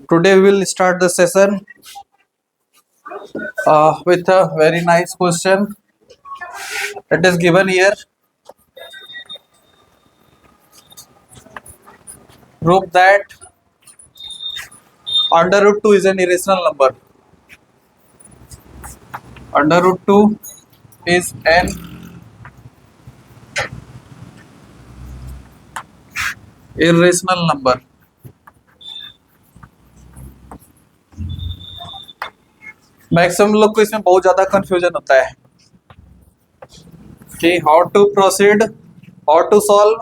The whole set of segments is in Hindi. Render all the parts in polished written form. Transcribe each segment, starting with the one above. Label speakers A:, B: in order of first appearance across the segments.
A: Today we will start the session with a very nice question. It is given here. Prove that under root 2 is an irrational number. Under root 2 is an irrational number. Maximum लोग को इसमें बहुत ज्यादा कंफ्यूजन होता है कि how to proceed, how to solve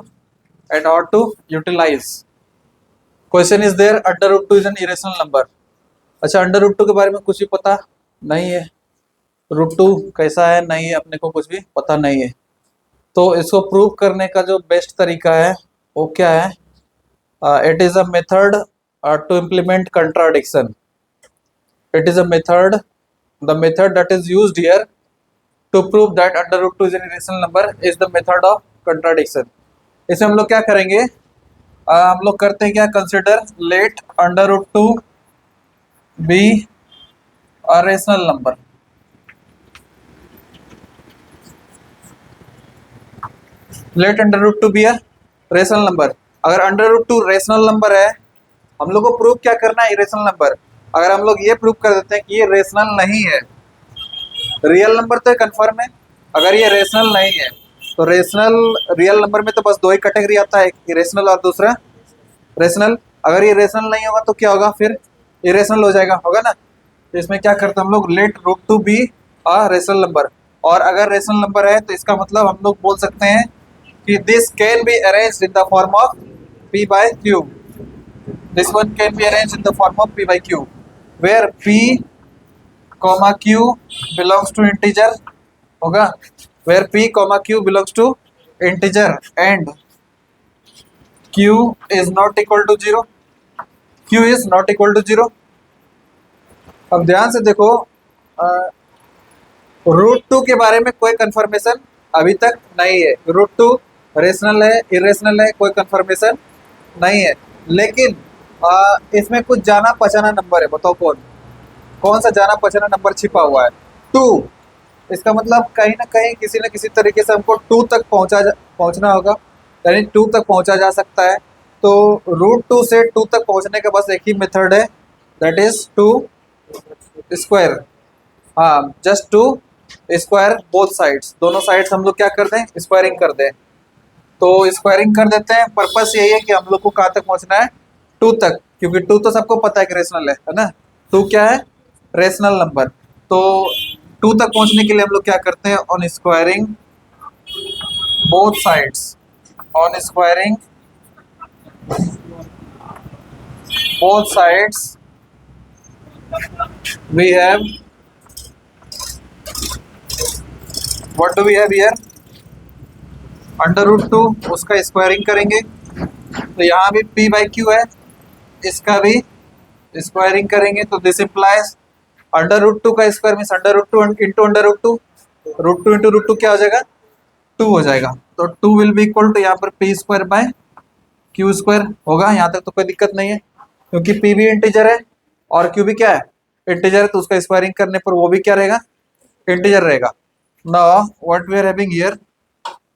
A: and how to utilize. Question is there under root 2 is an irrational number. अच्छा, अंडर रूट 2 के बारे में कुछ भी पता नहीं है. रूट 2 कैसा है नहीं है, अपने को कुछ भी पता नहीं है. तो इसको प्रूव करने का जो बेस्ट तरीका है वो क्या है? It is a method to implement contradiction. It is a method, the method that is used here to prove that under root 2 is an irrational number is the method of contradiction. इसमें हम लोग क्या करेंगे? हम लोग करते हैं क्या? Consider let under root 2 be a rational number. Let under root 2 be a rational number. अगर अंडर रूट 2 रेशनल नंबर है, हम लोग को प्रूव क्या करना है? Irrational number. अगर हम लोग ये प्रूव कर देते हैं कि ये रेशनल नहीं है, रियल नंबर तो कंफर्म है. अगर ये रेशनल नहीं है तो रेशनल रियल नंबर में तो बस दो ही कैटेगरी आता है, एक इरेशनल और दूसरा रेशनल. अगर ये रेशनल नहीं होगा तो क्या होगा? फिर इरेशनल हो जाएगा, होगा ना. तो इसमें क्या करते हैं हम लोग? Let root 2 be a rational number. और अगर रेशनल नंबर है तो इसका मतलब हम लोग बोल सकते हैं कि this can be arranged in the form of p by q. This one can be arranged in the form of p by q where p comma q belongs to integer होगा. where p comma q belongs to integer and q is not equal to 0. q is not equal to 0. अब ध्यान से देखो, रूट 2 के बारे में कोई कंफर्मेशन अभी तक नहीं है. रूट 2 रेशनल है इरेशनल है, कोई कंफर्मेशन नहीं है. लेकिन इसमें कुछ जाना पहचाना नंबर है. बताओ कौन सा जाना पहचाना नंबर छिपा हुआ है? 2. इसका मतलब कहीं ना कहीं किसी न किसी तरीके से हमको 2 तक पहुंचना होगा, यानी 2 तक पहुंचा जा सकता है. तो रूट 2 से 2 तक पहुंचने का बस एक ही मेथड है, दैट इज 2 स्क्वायर. हाँ, जस्ट 2 स्क्वायर बोथ साइड्स. दोनों साइड्स हम लोग क्या कर दें? स्क्वायरिंग कर दें. तो स्क्वायरिंग कर देते हैं. पर्पस यही है कि हम लोग को कहाँ तक पहुंचना है? 2 तक, क्योंकि 2 तो सबको पता है कि रेशनल है ना. 2 क्या है? Rational number. तो 2 तक पहुंचने के लिए हम लोग क्या करते हैं? ऑन स्क्वायरिंग बोथ साइड्स, ऑन स्क्वायरिंग both sides we have, what do we have here? Under root 2, उसका स्क्वायरिंग करेंगे. तो यहाँ भी p बाई क्यू है, इसका भी स्क्वायरिंग करेंगे. तो दिस इम्प्लाइज अंडर रूट 2 का square means under root 2 into under root 2. Root 2 into root 2 क्या हो जाएगा? 2 हो जाएगा. तो 2 विल बी इक्वल टू यहाँ पर p square by q square होगा. यहाँ तक तो कोई दिक्कत नहीं है, क्योंकि p भी इंटीजर है और q भी क्या है? इंटीजर है. तो उसका स्क्वायरिंग करने पर वो भी क्या रहेगा? इंटीजर रहेगा. Now what we are having here,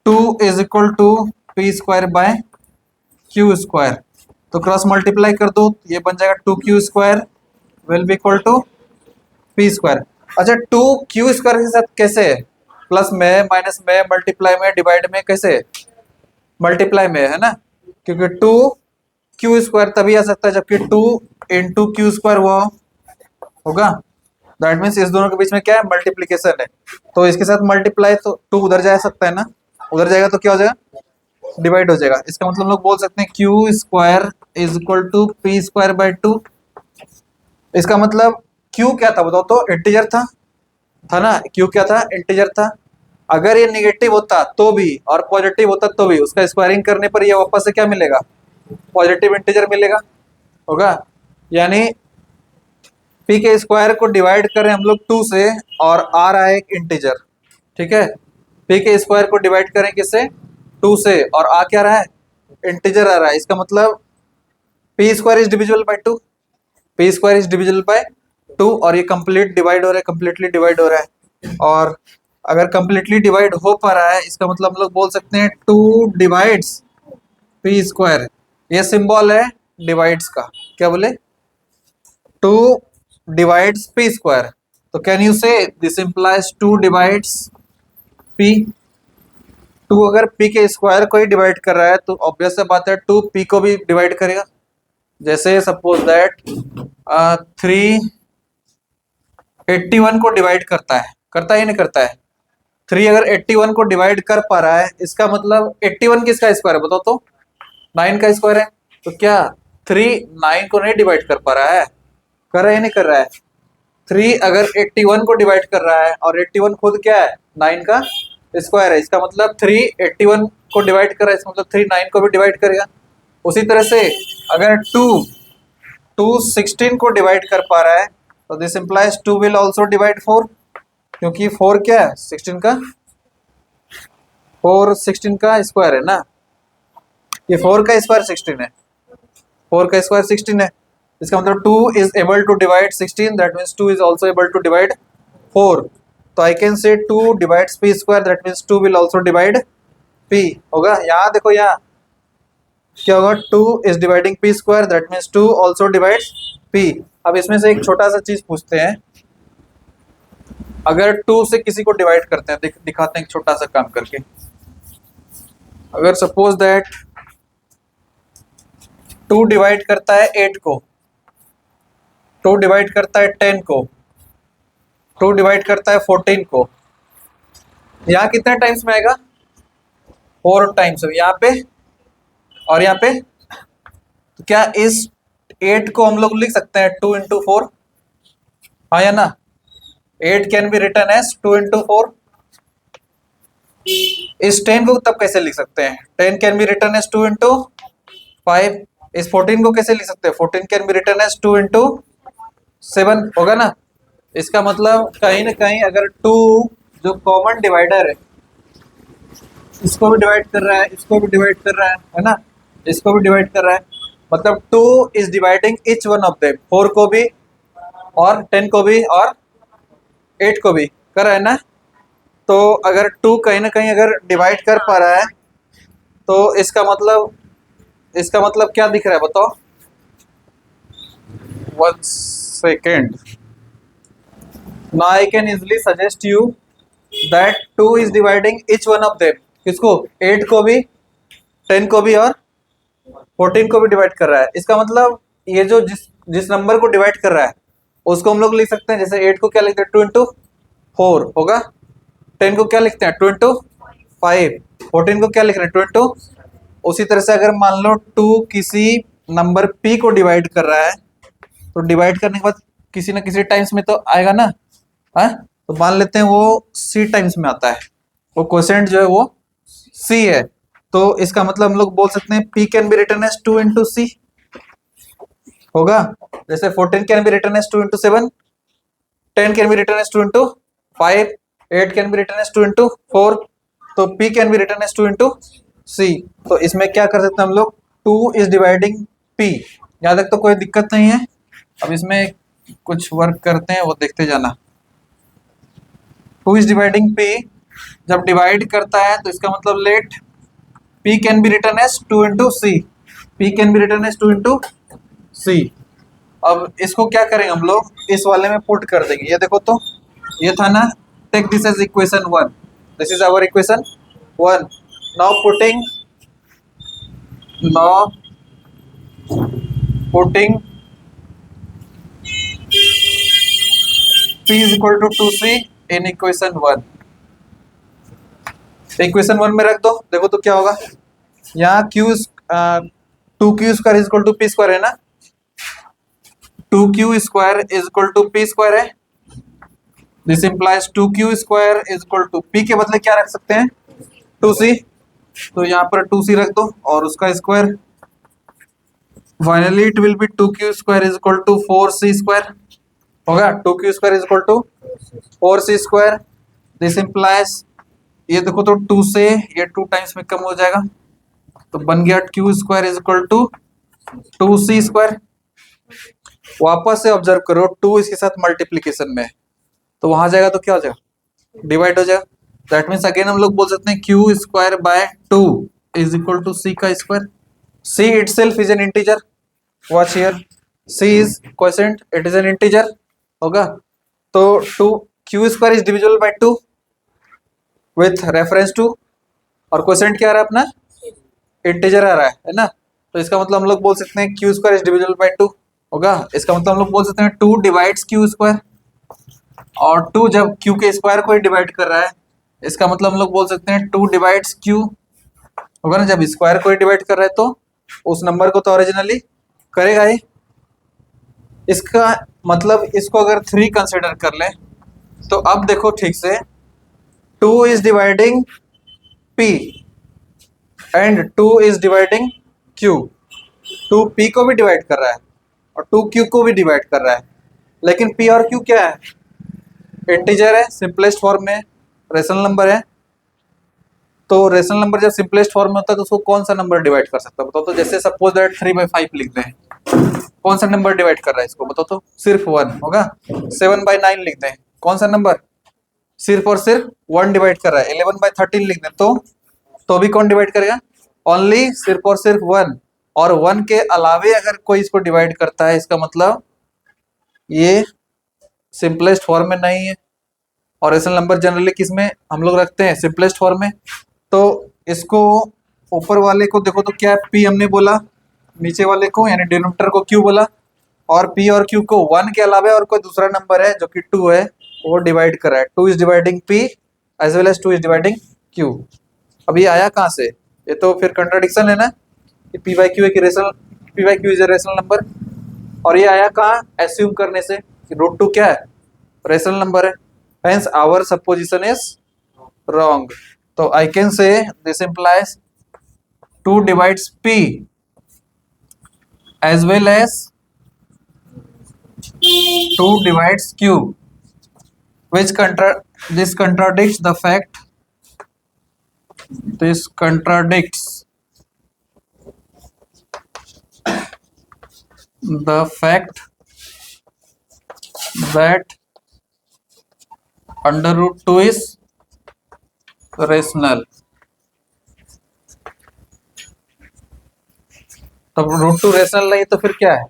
A: 2 is equal to p square by q square. तो क्रॉस मल्टीप्लाई कर दो, ये बन जाएगा 2q square will be equal to p square. अच्छा, 2q स्क्वायर के साथ कैसे? प्लस में, माइनस में, मल्टीप्लाई में, डिवाइड में, कैसे? मल्टीप्लाई में है ना, क्योंकि 2q स्क्वायर तभी आ सकता है जबकि 2 इंटू क्यू स्क्वायर वो होगा. दैट मीन्स इस दोनों के बीच में क्या है? मल्टीप्लीकेशन है. तो इसके साथ मल्टीप्लाई, तो 2 उधर जा सकता है ना, उधर जाएगा तो क्या हो जाएगा? डिवाइड हो जाएगा. इसका मतलब हम लोग बोल सकते हैं q square is equal to p square by 2. इसका मतलब q क्या था बताओ? तो इंटीजर था ना. q क्या था? इंटीजर था. अगर ये निगेटिव होता तो भी और पॉजिटिव होता तो भी उसका स्क्वायरिंग करने पर ये वापस से क्या मिलेगा? पॉजिटिव इंटीजर मिलेगा, होगा. यानी p के स्क्वायर को डिवाइड करें हम लोग 2 से और आ रहा है एक इंटीजर. ठीक है, p के स्क्वायर को डिवाइड करें किससे? 2 से, और आ क्या रहा है? इंटीजर आ रहा है. इसका मतलब p square is divisible by 2. P square is divisible by 2 और ये कंप्लीट डिवाइड हो रहा है, कंप्लीटली डिवाइड हो रहा है। और अगर कंप्लीटली डिवाइड हो पा रहा है इसका मतलब हम लोग बोल सकते हैं 2 डिवाइड्स पी स्क्वायर। ये सिंबल है डिवाइड्स का, क्या बोले, 2 डिवाइड्स पी स्क्वायर। तो कैन यू से दिस इंप्लाइज 2 डिवाइड्स पी। 2 अगर पी के स्क्वायर को ही डिवाइड कर रहा है तो ऑब्वियस सा बात है 2 पी को भी डिवाइड करेगा। जैसे सपोज दैट 3 81 को डिवाइड करता है या नहीं करता है। 3 अगर 81 को डिवाइड कर पा रहा है इसका मतलब 81 किसका स्क्वायर है बताओ तो, 9 का स्क्वायर है। तो क्या 3 9 को नहीं डिवाइड कर पा रहा है, कर रहा है या नहीं कर रहा है। 3 अगर 81 को डिवाइड कर रहा है और 81 खुद क्या है 9 का स्क्वायर है, इसका मतलब 3 81 को डिवाइड कर रहा है, इसका मतलब 3 9 को भी डिवाइड करेगा। उसी तरह से अगर 2 16 को डिवाइड कर पा रहा है तो this implies 2 will also divide 4, क्योंकि 4 क्या है 16 का, 4 16 का स्क्वायर है ना, ये 4 का स्क्वायर 16 है, 4 का स्क्वायर 16 है। इसका मतलब 2 is able to divide 16, that means 2 is also able to divide 4। तो I can say 2 divides p square, that means 2 will also divide p. होगा यहाँ देखो, यहाँ क्या होगा, 2 is dividing p square, that means 2 also divides p. अब इसमें से एक छोटा सा चीज पूछते हैं, अगर 2 से किसी को डिवाइड करते हैं, दिखाते हैं एक छोटा सा काम करके। अगर सपोज दैट 2 डिवाइड करता है 8 को, 2 डिवाइड करता है 10 को, 2 डिवाइड करता है 14 को, यहाँ कितने टाइम्स में आएगा 4 टाइम्स यहाँ पे और यहाँ पे। तो क्या इस 8 को हम लोग लिख सकते हैं 2 इंटू 4, हाँ या ना। 8 can be written as 2 into 4। इस 10 को तब कैसे लिख सकते हैं, 10 can be written as 2 into 5। इस 14 को कैसे लिख सकते हैं, 14 can be written as 2 into 7, होगा ना। इसका मतलब कहीं ना कहीं अगर 2 जो कॉमन डिवाइडर है, इसको भी डिवाइड कर रहा है, इसको भी डिवाइड कर रहा है ना, इसको भी डिवाइड कर रहा है, मतलब 2 is dividing each one of them, 4 को भी और 10 को भी और 8 को भी कर रहा है ना। तो अगर 2 कहीं ना कहीं अगर डिवाइड कर पा रहा है तो इसका मतलब क्या दिख रहा है बताओ, 1 second. Now I can easily suggest you that 2 is dividing each one of them, किसको, 8 को भी, 10 को भी और 14 को भी डिवाइड कर रहा है। इसका मतलब ये जो जिस नंबर को डिवाइड कर रहा है उसको हम लोग लिख सकते हैं, जैसे 8 को क्या लिखते हैं 2 इंटू 4 होगा, 10 को क्या लिखते हैं 2 इंटू 5, 14 को क्या लिख रहे हैं 2 इंटू। उसी तरह से अगर मान लो 2 किसी नंबर p को डिवाइड कर रहा है तो डिवाइड करने के बाद किसी न किसी टाइम्स में तो आएगा ना, हाँ। तो मान लेते हैं वो c टाइम्स में आता है, वो क्वोशेंट जो है वो c है। तो इसका मतलब हम लोग बोल सकते हैं p can be written as 2 into c होगा। जैसे 14 can be written as 2 into 7, 10 can be written as 2 into 5, 8 can be written as 2 into 4, तो p can be written as 2 into c। तो इसमें क्या कर सकते हैं हम लोग, 2 इज डिवाइडिंग p, यहाँ तक तो कोई दिक्कत नहीं है। अब इसमें कुछ वर्क करते हैं वो देखते जाना। 2 इज डिवाइडिंग p, जब डिवाइड करता है तो इसका मतलब let p can be written as 2 into c, p can be written as 2 into c। अब इसको क्या करेंगे हम लोग, इस वाले में पुट कर देंगे। ये देखो तो ये था ना, take this as equation 1, this is our equation 1। Now putting p is equal to 2c in equation 1। Equation 1 में रख दो, देखो तो क्या होगा, यहाँ two q square is equal to p square है ना, 2q square is equal to p square है। This implies 2q square is equal to p के बदले क्या रख सकते हैं 2c, तो यहाँ पर 2c रख दो और उसका square. Finally it will be 2q square is equal to 4c square होगा, 2q square is equal to 4c square. This implies, ये देखो तो 2 से ये 2 टाइम्स में कम हो जाएगा, तो बन गया q square is equal to 2c square. वापस से ऑब्जर्व करो, 2 इसके साथ मल्टीप्लीकेशन में, तो वहां जाएगा तो क्या हो जाएगा, डिवाइड हो जाएगा। दैट मीन्स अगेन हम लोग बोल सकते हैं q square by 2 is equal to c का square. C itself is an integer, watch here, c is quotient, it is an integer होगा। तो 2 q square is divisible by 2 with reference to, और क्वोशिएंट क्या आ रहा है अपना, इंटीजर आ रहा है ना। तो इसका मतलब हम लोग बोल सकते हैं q square is divisible by 2 होगा। इसका मतलब हम लोग बोल सकते हैं 2 डिवाइड्स क्यू स्क्वायर, और 2 जब क्यू के स्क्वायर को ही डिवाइड कर रहा है, इसका मतलब हम लोग बोल सकते हैं 2 डिवाइड्स क्यू होगा ना। जब स्क्वायर को ही डिवाइड कर रहा है तो उस नंबर को तो ओरिजिनली करेगा ही। इसका मतलब इसको अगर 3 कंसिडर कर लें तो अब देखो ठीक से, 2 is dividing p and 2 is dividing q। 2 p को भी डिवाइड कर रहा है और 2 q को भी डिवाइड कर रहा है, लेकिन p और q क्या है, इंटीजर है, सिंपलेस्ट फॉर्म में रेशनल नंबर है। तो रेशनल नंबर जब सिंपलेस्ट फॉर्म में होता है तो उसको कौन सा नंबर डिवाइड कर सकता है बताओ। तो जैसे सपोज दैट 3/5 लिख दें, कौन सा नंबर डिवाइड कर रहा है इसको बताओ, तो सिर्फ 1 होगा। 7/9 लिख दें, कौन सा नंबर, सिर्फ और सिर्फ 1 डिवाइड कर रहा है। 11/13 लिख दें तो भी कौन डिवाइड करेगा, ओनली सिर्फ और सिर्फ 1। और 1 के अलावे अगर कोई इसको डिवाइड करता है, इसका मतलब ये सिंपलेस्ट फॉर्म में नहीं है। और रेशनल नंबर जनरली किस में हम लोग रखते हैं, सिंपलेस्ट फॉर्म में। तो इसको ऊपर वाले को देखो तो क्या p हमने बोला, नीचे वाले को यानी डिनोमिनेटर को q बोला, और p और q को 1 के अलावा और कोई दूसरा नंबर है जो कि 2 है वो डिवाइड कर रहा है। 2 is dividing p as well as 2 is dividing q। अब ये आया कहाँ से, ये तो फिर कंट्राडिक्शन है ना कि p by q is a rational number, और ये आया कहाँ, एस्यूम करने से कि √2 क्या है, रेशनल नंबर है। Hence our supposition is wrong. So I can say this implies 2 divides p as well as 2 divides q, which this contradicts the fact, this contradicts the fact that under √2 is rational। तब √2 रेशनल नहीं तो फिर क्या है,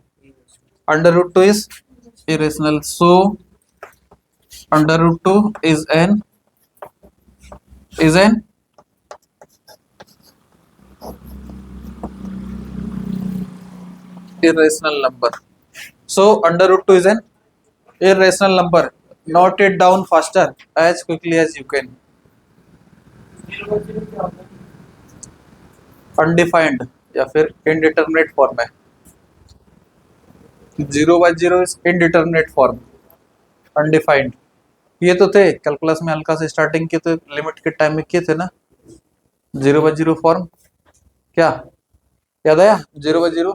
A: under √2 is irrational. So under √2 is N irrational number. So under √2 is an irrational number. Note it down faster as quickly as you can. Undefined या फिर इनडिटरमिनेट फॉर्म है। 0/0 इज इनडिटरमिनेट फॉर्म, अनडिफाइंड। ये तो थे कैलकुलस में हल्का से स्टार्टिंग किए थे, लिमिट के टाइम में किए थे ना 0/0 फॉर्म, क्या याद आया 0/0,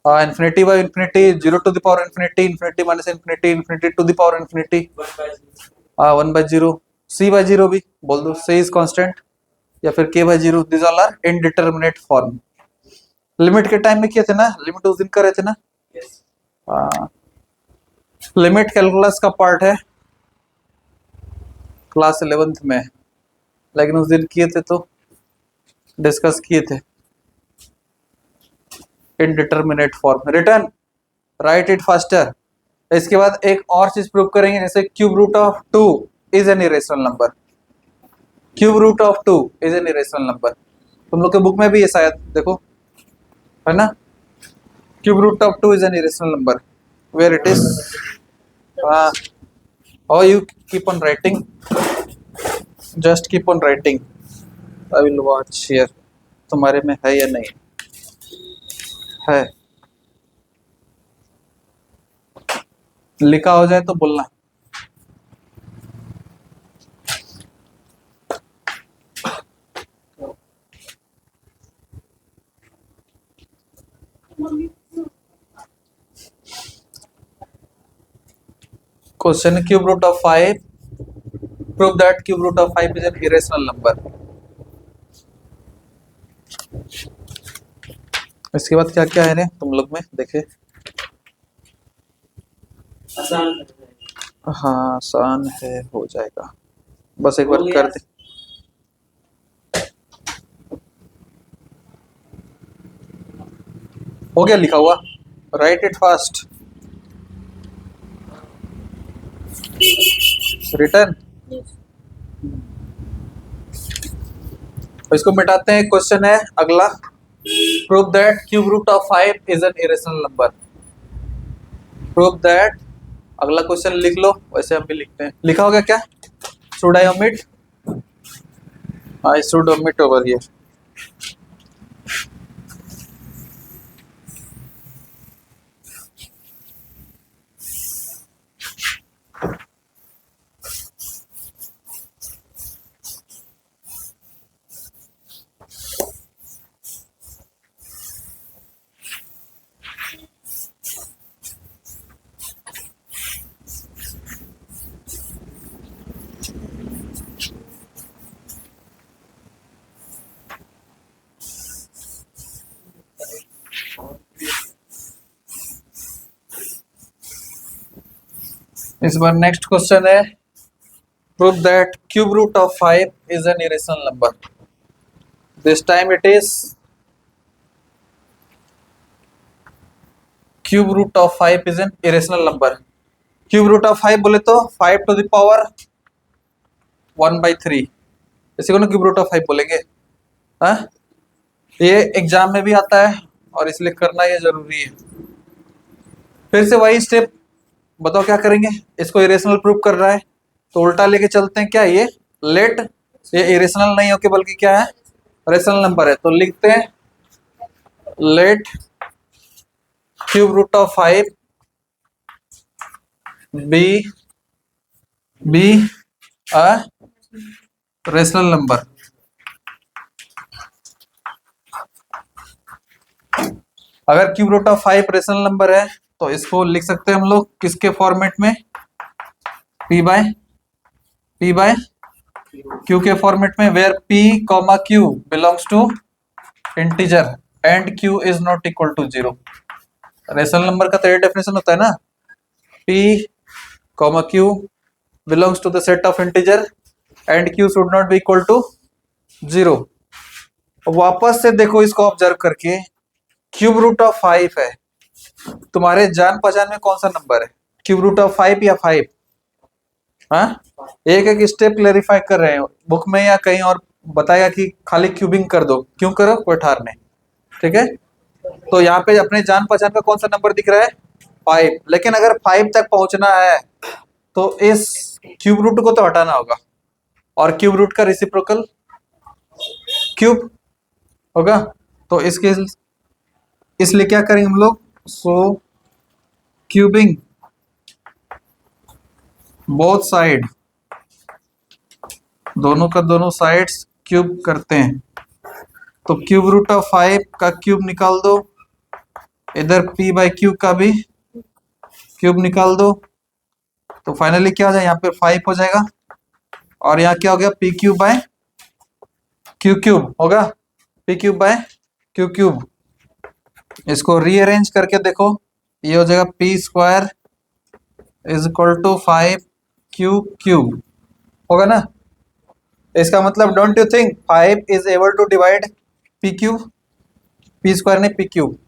A: हाँ infinity by infinity, 0 to the power infinity, infinity minus infinity, infinity to the power infinity, 1/0, c/0 भी बोल दो, c इज कांस्टेंट, या फिर k/0, this all are indeterminate form. Limit के टाइम में किए थे ना, लिमिट उस दिन करे थे ना, लिमिट कैलकुलस का पार्ट है क्लास 11th में, लेकिन उस दिन किए थे तो डिस्कस किए थे indeterminate form. Written, write it faster. इसके बाद एक और चीज प्रूव करेंगे, जैसे cube root of 2 is an irrational number. Cube root of 2 is an irrational number, तुम लोग के बुक में भी है शायद, देखो है ना, cube root of 2 is an irrational number, where it is, और you keep on writing, just keep on writing, I will watch here तुम्हारे में है या नहीं है, लिखा हो जाए तो बोलना। Question, cube root of 5, prove that cube root of 5 is an irrational number. इसके बाद क्या क्या है रे तुम लोग में देखे,
B: आसान है।
A: हाँ आसान है, हो जाएगा, बस एक
B: हो
A: बार
B: गया।
A: कर दे। हो गया लिखा हुआ, राइट इट फास्ट। रिटर्न। इसको मिटाते हैं, क्वेश्चन है अगला, prove that cube root of 5 is an irrational number. Prove that, अगला क्वेश्चन लिख लो, वैसे हम भी लिखते हैं। लिखा हो गया क्या? Should I omit? I should omit over here. इस बार नेक्स्ट क्वेश्चन है, prove that cube root of 5 is an irrational number. This time it is cube root of 5 is an irrational number. Cube root of 5 बोले तो 5 टू द पावर 1/3, इसी को ना क्यूब रूट ऑफ 5 बोलेंगे। हाँ, ये एग्जाम में भी आता है और इसलिए करना ये जरूरी है। फिर से वही स्टेप, बताओ क्या करेंगे। इसको इरेशनल प्रूव कर रहा है तो उल्टा लेके चलते हैं। क्या ये लेट, ये इरेशनल नहीं होके बल्कि क्या है, रेशनल नंबर है। तो लिखते हैं let cube root of 5 be a rational number. अगर cube root of 5 rational number है तो इसको लिख सकते हैं हम लोग किसके फॉर्मेट में, पी बाय क्यू के फॉर्मेट में, where p comma q belongs to integer and q is not equal to 0। Rational number का तो ये डेफिनेशन होता है ना, p comma q belongs to the set of integer and q should not be equal to 0। वापस से देखो इसको ऑब्जर्व करके, क्यूब रूट ऑफ 5 है, तुम्हारे जान पहचान में कौन सा नंबर है, क्यूब रूट ऑफ 5 या 5? हाँ, एक एक स्टेप क्लेरिफाई कर रहे हैं, बुक में या कहीं और बताया कि खाली क्यूबिंग कर दो, क्यों करो कोई ठार नहीं। ठीक है, तो यहाँ पे अपने जान पहचान का कौन सा नंबर दिख रहा है, 5। लेकिन अगर 5 तक पहुंचना है तो इस क्यूब रूट को तो हटाना होगा, और क्यूब रूट का रेसिप्रोकल क्यूब होगा। तो इसके इसलिए क्या करेंगे हम लोग, सो क्यूबिंग बोथ साइड, दोनों का दोनों साइड्स क्यूब करते हैं। तो क्यूब रूट ऑफ 5 का क्यूब निकाल दो, इधर p बाई क्यू का भी क्यूब निकाल दो, तो फाइनली क्या हो जाए, यहाँ पे 5 हो जाएगा, और यहाँ क्या हो गया, p cube by q cube होगा, p cube by q cube. इसको रीअरेंज करके देखो, ये हो जाएगा p square is equal to 5 q cube, होगा ना। इसका मतलब don't you think 5 is able to divide p cube, p square ने p cube,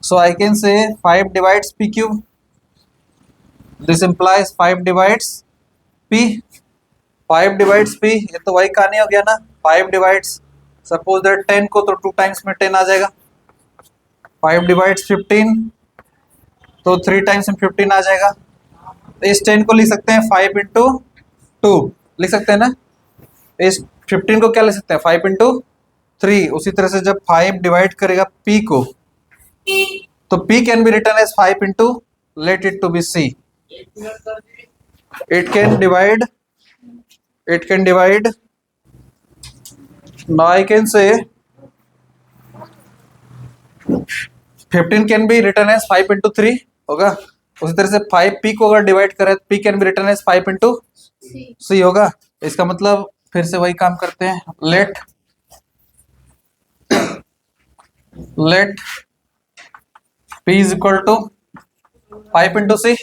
A: so I can से 5 divides p cube, this implies 5 divides p। 5 divides p, ये तो वही कहानी हो गया ना, 5 डिवाइड्स, सपोज दैट 10 को तो 2 टाइम्स में 10 आ जाएगा, 5 डिवाइड्स 15 तो 3 टाइम्स में 15 आ जाएगा। तो इस 10 को लिख सकते हैं 5 इंटू 2, लिख सकते हैं ना। इस 15 को क्या लिख सकते हैं, 5 इंटू 3। उसी तरह से जब 5 डिवाइड करेगा p को, तो p can be written as 5 into, let it to be c, it can divide, it can divide, now I can say 15 can be written as 5 into 3 होगा। उसी तरह से 5p को अगर डिवाइड करें, p can be written as 5 into c होगा। इसका मतलब फिर से वही काम करते हैं, let p is equal to 5 into c,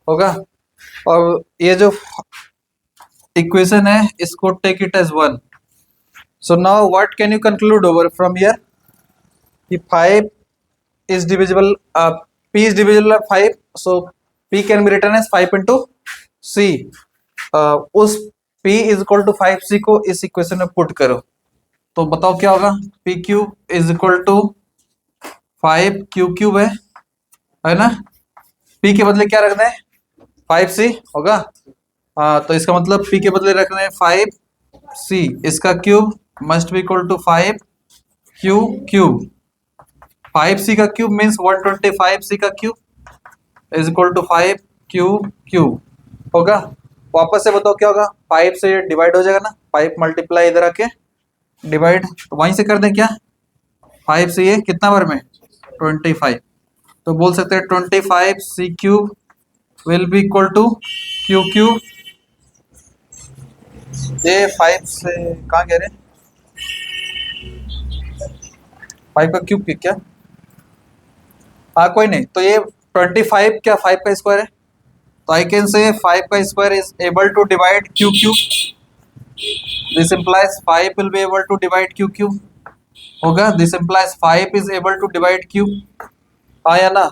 A: होगा। और ये जो इक्वेशन है इसको take it as 1। So now what can you conclude over from here कि 5 is divisible, p is divisible by 5, so p can be written as 5 into c। उस p is equal to 5c को इस इक्वेशन में पुट करो तो बताओ क्या होगा। p cube is equal to 5 q cube है ना। p के बदले क्या रखना है 5c होगा। तो इसका मतलब p के बदले रखना है 5c, इसका cube must be equal to 5 q cube. 5c का क्यूब मीन्स 125c का cube is equal to 5 cube cube होगा। वापस से बताओ क्या होगा, 5 से डिवाइड हो जाएगा ना, 5 मल्टीप्लाई इधर आके डिवाइड तो वहीं से कर दें क्या, 5 से ये कितना बार में 25, तो बोल सकते हैं 25c cube will be equal to q cube. ये 5 से कहाँ कह रहे हैं 5 का क्यूब क्या, हाँ कोई नहीं, तो ये 25 क्या 5 का स्क्वायर है, तो आई कैन से 5 का square is able to divide q cube. This implies 5 will be able to divide q cube होगा। This implies 5 is able to divide cube, हाँ या ना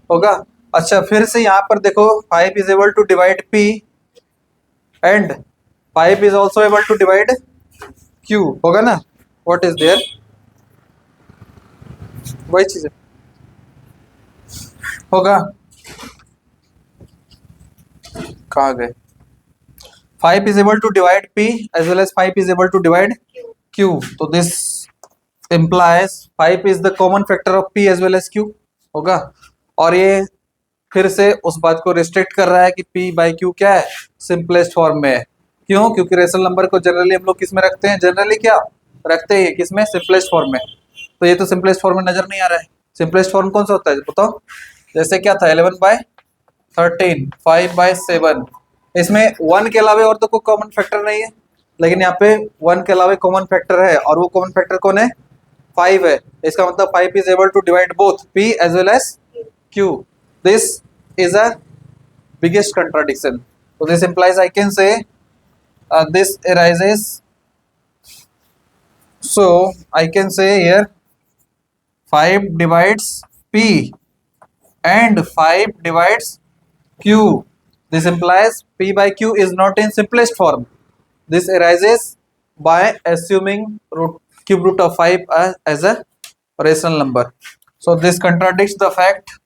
A: होगा। अच्छा फिर से यहाँ पर देखो 5 is able to divide p and 5 is also able to divide q होगा ना। व्हाट इज देयर, वही चीज है होगा। कहाँ गए, 5 is able to divide p as well as 5 is able to divide q, तो this implies 5 is the common factor of p as well as q होगा। और ये फिर से उस बात को रिस्ट्रिक्ट कर रहा है कि p by q क्या है सिंपलेस्ट फॉर्म में है। क्यों, क्योंकि रेशनल नंबर को जनरली हम लोग किस में रखते हैं, जनरली क्या रखते हैं किस में, सिंपलेस्ट फॉर्म में। तो ये तो सिंपलेस्ट फॉर्म में नजर नहीं आ रहा है। सिंपलेस्ट फॉर्म कौन सा होता है बताओ, जैसे क्या था 11/13, 5/7, इसमें 1 के अलावे और तो कोई कॉमन फैक्टर नहीं है, लेकिन यहाँ पे 1 के अलावे कॉमन फैक्टर है और वो कॉमन फैक्टर कौन है 5 है। इसका मतलब 5 is able to divide both p as well as q। This is a biggest contradiction, so this implies I can say this arises, so I can say here 5 divides p and 5 divides q. This implies p by q is not in simplest form. This arises by assuming cube root of 5 as a rational number. So this contradicts the fact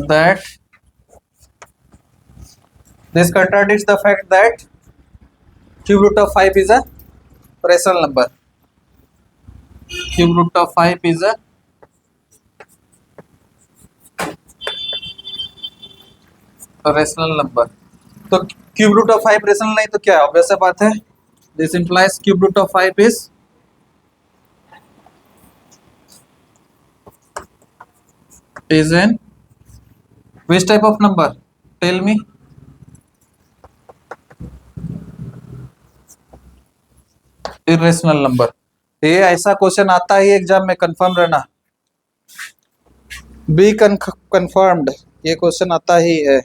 A: that cube root of 5 is a rational number. Cube root of 5 is a rational number. तो cube root of 5 rational नहीं तो क्या है, ऑब्वियस बात है। This implies cube root of 5 is an which type of number? Tell me. Irrational number. ये ऐसा क्वेश्चन आता ही एग्जाम में, कंफर्म रहना, बी कंफर्म्ड, ये क्वेश्चन आता ही है।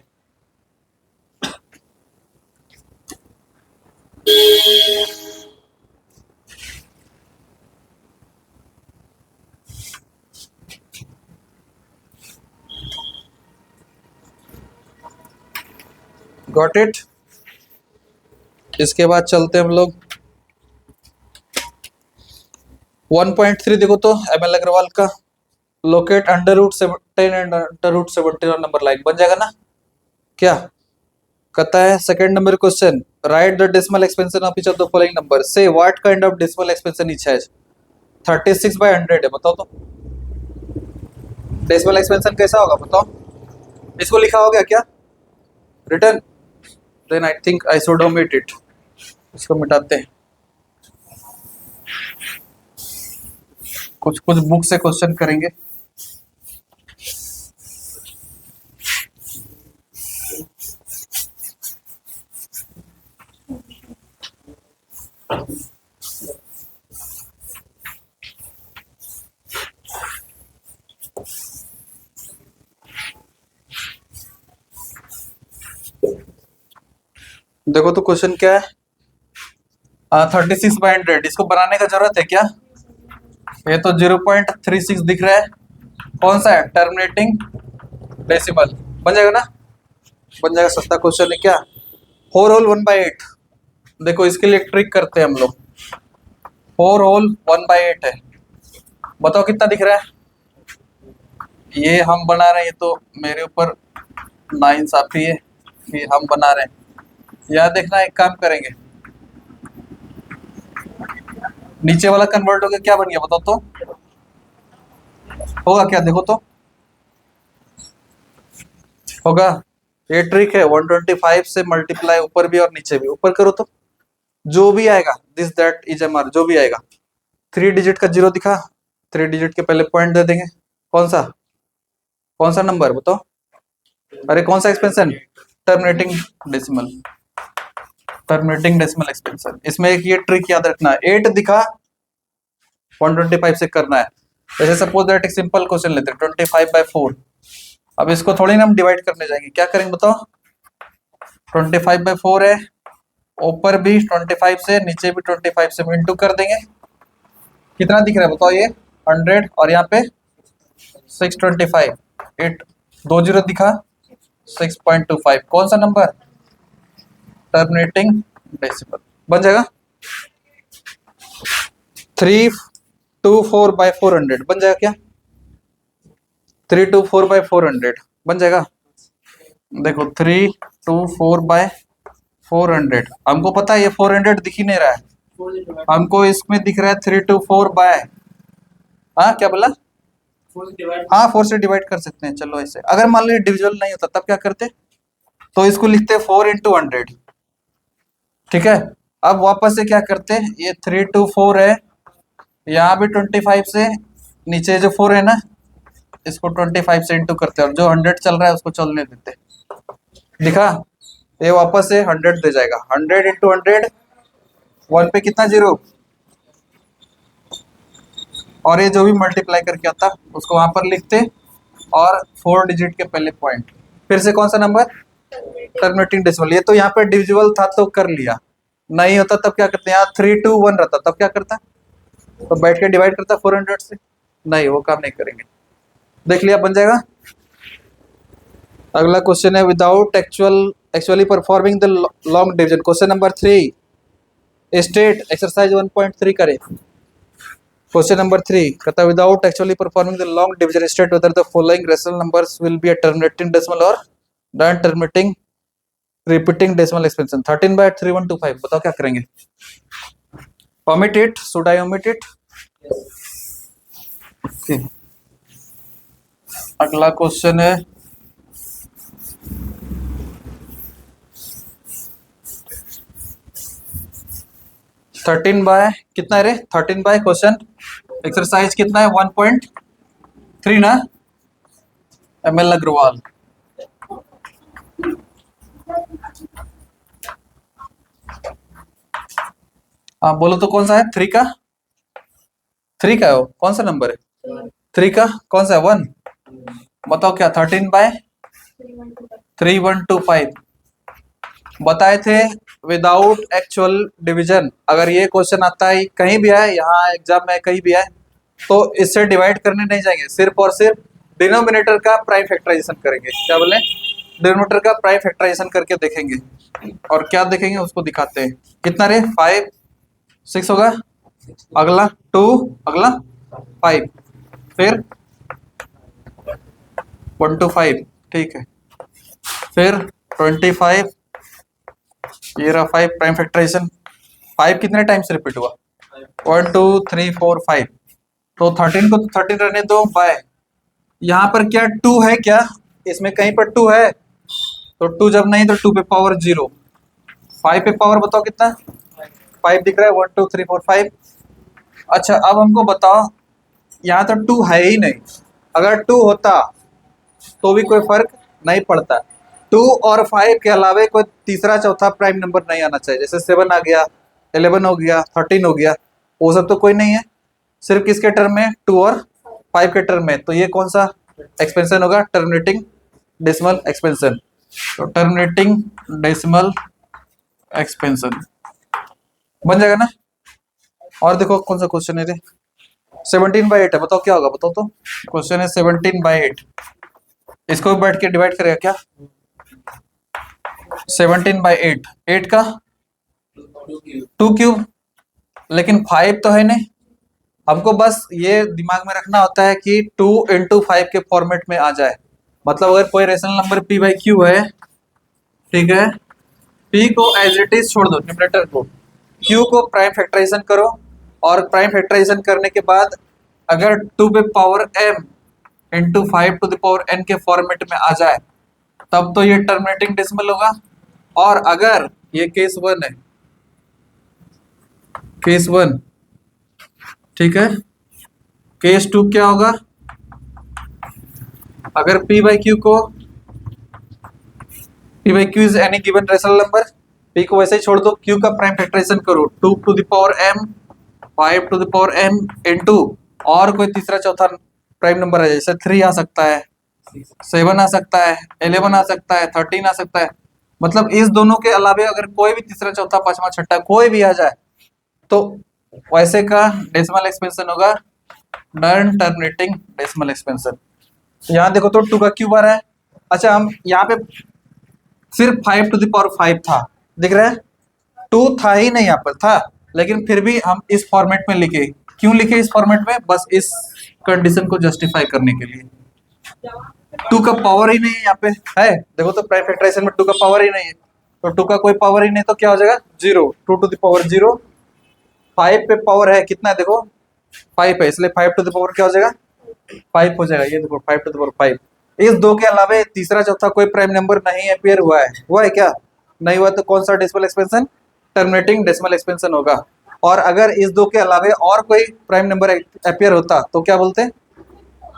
A: Got it. इसके बाद चलते हम लोग 1.3 देखो तो एम एल अग्रवाल का, locate under root 10 and under root 71 number line बन जाएगा ना। क्या कहता है second number question, write the decimal expansion of each of the following number, say what kind of decimal expansion each has. 36/100 है, बताओ तो डेसिमल एक्सपेंशन कैसा होगा बताओ। इसको लिखा हो गया क्या written, then I think I should omit it, इसको मिटाते हैं। कुछ कुछ बुक से क्वेश्चन करेंगे। देखो तो क्वेश्चन क्या है, 36/100, इसको बनाने का जरूरत है क्या? ये तो 0.36 दिख रहा है, कौन सा है? Terminating decimal. बन जाएगा ना? बन जाएगा, सस्ता क्वेश्चन है क्या? 4 होल 1/8। देखो इसके लिए ट्रिक करते हैं हम लोग। 4 होल 1/8 है, बताओ कितना दिख रहा है? ये हम बना रहे हैं, ये तो मेरे ऊपर नाइंसाफी है कि हम बना रहे हैं। याद देखना, एक काम करेंगे, नीचे वाला कन्वर्ट होकर क्या बन गया बताओ तो? होगा क्या? देखो तो होगा। ये ट्रिक है, 125 से मल्टीप्लाई ऊपर भी और नीचे भी। ऊपर करो तो जो भी आएगा, this that is M R, जो भी आएगा। 3 डिजिट का 0 दिखा, 3 डिजिट के पहले पॉइंट दे देंगे। कौन सा नंबर बताओ? अरे कौन सा expansion? Terminating decimal. Terminating decimal expansion. इसमें एक ये ट्रिक याद रखना है, 8 दिखा 125 से करना है। जैसे सपोज दैट एक सिंपल क्वेश्चन लेते हैं, 25/4। अब इसको थोड़ी ना हम डिवाइड करने जाएंगे, क्या करेंगे बताओ? 25/4 है, ऊपर भी 25 से, नीचे भी 25 से इंटू कर देंगे। कितना दिख रहा है बताओ? ये 100 और यहाँ पे 625। 8 2 0 दिखा, 6.25। कौन सा नंबर? Terminating decimal. बन जाएगा 324/400। बन जाएगा क्या? 324/400 बन जाएगा। देखो 324/400, हमको पता है ये 400 दिख ही नहीं रहा है, हमको इसमें दिख रहा है 324 बाय, हाँ क्या बोला? हाँ 4 से डिवाइड कर सकते हैं। चलो ऐसे, अगर मान लीजिए डिविजिबल नहीं होता तब क्या करते? तो इसको लिखते 4 × 100, ठीक है। अब वापस से क्या करते हैं, ये 324 है, यहाँ भी 25 से, नीचे जो 4 है ना, इसको 25 से इंटू करते हैं, और जो 100 चल रहा है उसको चलने देते। दिखा? ये वापस से 100 दे जाएगा। 100 × 100, 1 पे कितना 0, और ये जो भी मल्टीप्लाई करके आता उसको वहां पर लिखते, और 4 डिजिट के पहले पॉइंट। फिर से कौन सा नंबर? Terminating decimal. ये तो यहाँ पे डिविजिबल था तो कर लिया, नहीं होता तब क्या करते हैं? यहाँ 321 रहता तब क्या करता? तो बैठ के डिवाइड करता 400 से। नहीं, वो काम नहीं करेंगे। देख लिया, बन जाएगा। अगला क्वेश्चन है, without actually performing the long division. Question number 3 state exercise 1.3 करें। क्वेश्चन नंबर 3 कहता है, without actually performing the long division state whether the following rational numbers will be a terminating decimal और non terminating repeating decimal expansion. 13/3125। बताओ क्या करेंगे? omit it, should I omit it? Okay. अगला क्वेश्चन है, थर्टीन बाय कितना है रे? 13 बाय क्वेश्चन एक्सरसाइज कितना है? 1.3 ना? ML अग्रवाल। हाँ बोलो तो कौन सा है? 3 का? 3 का है वो? कौन सा नंबर है 3 का? कौन सा है? 1। बताओ क्या? 13/3125 बताए थे विदाउट एक्चुअल डिवीजन। अगर ये क्वेश्चन आता है कहीं भी आए, यहाँ एग्जाम में कहीं भी आए, तो इससे डिवाइड करने नहीं जाएंगे, सिर्फ और सिर्फ डिनोमिनेटर का प्राइम फैक्टराइजेशन करेंगे। क्या बोले? डिनोमिनेटर का प्राइम फैक्टराइजेशन करके देखेंगे, और क्या देखेंगे उसको दिखाते हैं। कितना रे? 5 6 होगा, अगला 2, अगला 5, फिर 1 to 5, ठीक है, फिर 25, ये रहा 5 प्राइम फैक्टराइजेशन। 5 कितने टाइम्स रिपीट हुआ? 1 2 3 4 5। तो 13 को तो 13 रहने दो बाय, यहाँ पर क्या 2 है क्या? इसमें कहीं पर 2 है, तो 2 जब नहीं तो 2 पे पावर 0। 5 पे पावर बताओ कितना? 5 दिख रहा है, 1 2 3 4 5। अच्छा अब हमको बताओ, यहाँ तो 2 है ही नहीं, अगर 2 होता तो भी कोई फर्क नहीं पड़ता। 2 और 5 के अलावा कोई तीसरा चौथा प्राइम नंबर नहीं आना चाहिए। जैसे 7 आ गया, 11 हो गया, 13 हो गया, वो सब तो कोई नहीं है। सिर्फ किसके टर्म में? 2 और 5 के टर्म में। तो ये कौन सा एक्सपेंशन होगा? Terminating decimal expansion. तो टर्मिनेटिंग डेसिमल एक्सपेंशन बन जाएगा ना। और देखो कौन सा क्वेश्चन है रे, 17/8 है, बताओ क्या होगा, बताओ तो। क्वेश्चन है 17/8, इसको भी बैठ के डिवाइड करेगा क्या? 17/8, 8 का 2 क्यूब, लेकिन 5 तो है नहीं। हमको बस ये दिमाग में रखना होता है कि 2 × 5 के फॉर्मेट में आ जाए। मतलब अगर कोई रेशनल नंबर p/q है, ठीक है, p को एज इट इज छोड़ दो न्यूमरेटर को, q को प्राइम फैक्टराइजेशन करो, और प्राइम फैक्टराइजेशन करने के बाद अगर 2 पे power m × 5 to the power n के फॉर्मेट में आ जाए तब तो ये टर्मिनेटिंग डेसिमल होगा। और अगर ये केस 1 है, केस 1, ठीक है, केस 2 क्या होगा? अगर p/q को, p/q is any given rational number, p को वैसे ही छोड़ दो, q का प्राइम फैक्टराइजेशन करो, 2 to the power m, 5 to the power m into, और कोई तीसरा चौथा प्राइम नंबर है, जैसे 3 आ सकता है, 7 आ सकता है, 11 आ सकता है, 13 आ सकता है। मतलब इस दोनों के अलावे अगर कोई भी तीसरा चौथा पांचवा छठा कोई भी आ जाए तो वैसे का डेसिमल एक्सपेंशन होगा नॉन टर्मिनेटिंग डेसिमल एक्सपेंशन। यहाँ देखो तो 2 का क्यूब आ रहा है। अच्छा, हम यहाँ पे सिर्फ 5 टू द पावर 5 था, दिख रहा है, 2 था ही नहीं यहाँ पर था, लेकिन फिर भी हम इस फॉर्मेट में लिखे। क्यों लिखे इस फॉर्मेट में? बस इस कंडीशन को जस्टिफाई करने के लिए। 2 का पावर ही नहीं है यहाँ पे है, देखो तो प्राइम फैक्टराइजेशन में 2 का पावर ही नहीं है, तो 2 का कोई पावर ही नहीं तो क्या हो जाएगा 0, 2 टू द पावर 0। 5 पे पावर है कितना है, देखो 5 है, इसलिए 5 टू द पावर क्या हो जाएगा 5 हो जाएगा। ये देखो 5 टू द पावर 5। इस दो के अलावे तीसरा चौथा कोई प्राइम नंबर नहीं अपीयर हुआ है क्या? नहीं हुआ तो कौन सा decimal expansion? Terminating decimal expansion होगा। और अगर इस दो के अलावे और कोई प्राइम नंबर अपीयर होता तो क्या बोलते हैं?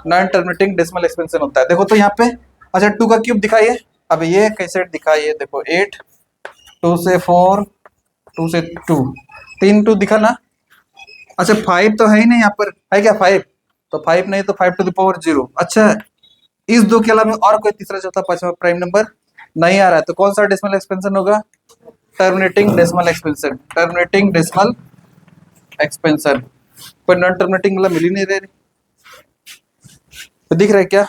A: नॉन टर्मिनेटिंग डेसिमल एक्सपेंशन होता है। देखो तो यहाँ पे, अच्छा 2 का क्यूब दिखाइए, अब ये कैसे दिखाइए, देखो 8, 2 से 4, 2 से 2, 3 2 दिखा ना। अच्छा 5 तो है ही नहीं यहाँ पर, है क्या 5? तो 5 नहीं तो 5 टू द पावर 0। अच्छा, इस दो के अलावा और कोई तीसरा चौथा पांचवा प्राइम नंबर नहीं आ रहा है तो कौन सा डेसिमल एक्सपेंशन होगा? Terminating decimal expansion, terminating decimal expansion. कोई नॉन टर्मिनेटिंग मतलब मिल ही नहीं रहे, तो दिख रहा है क्या?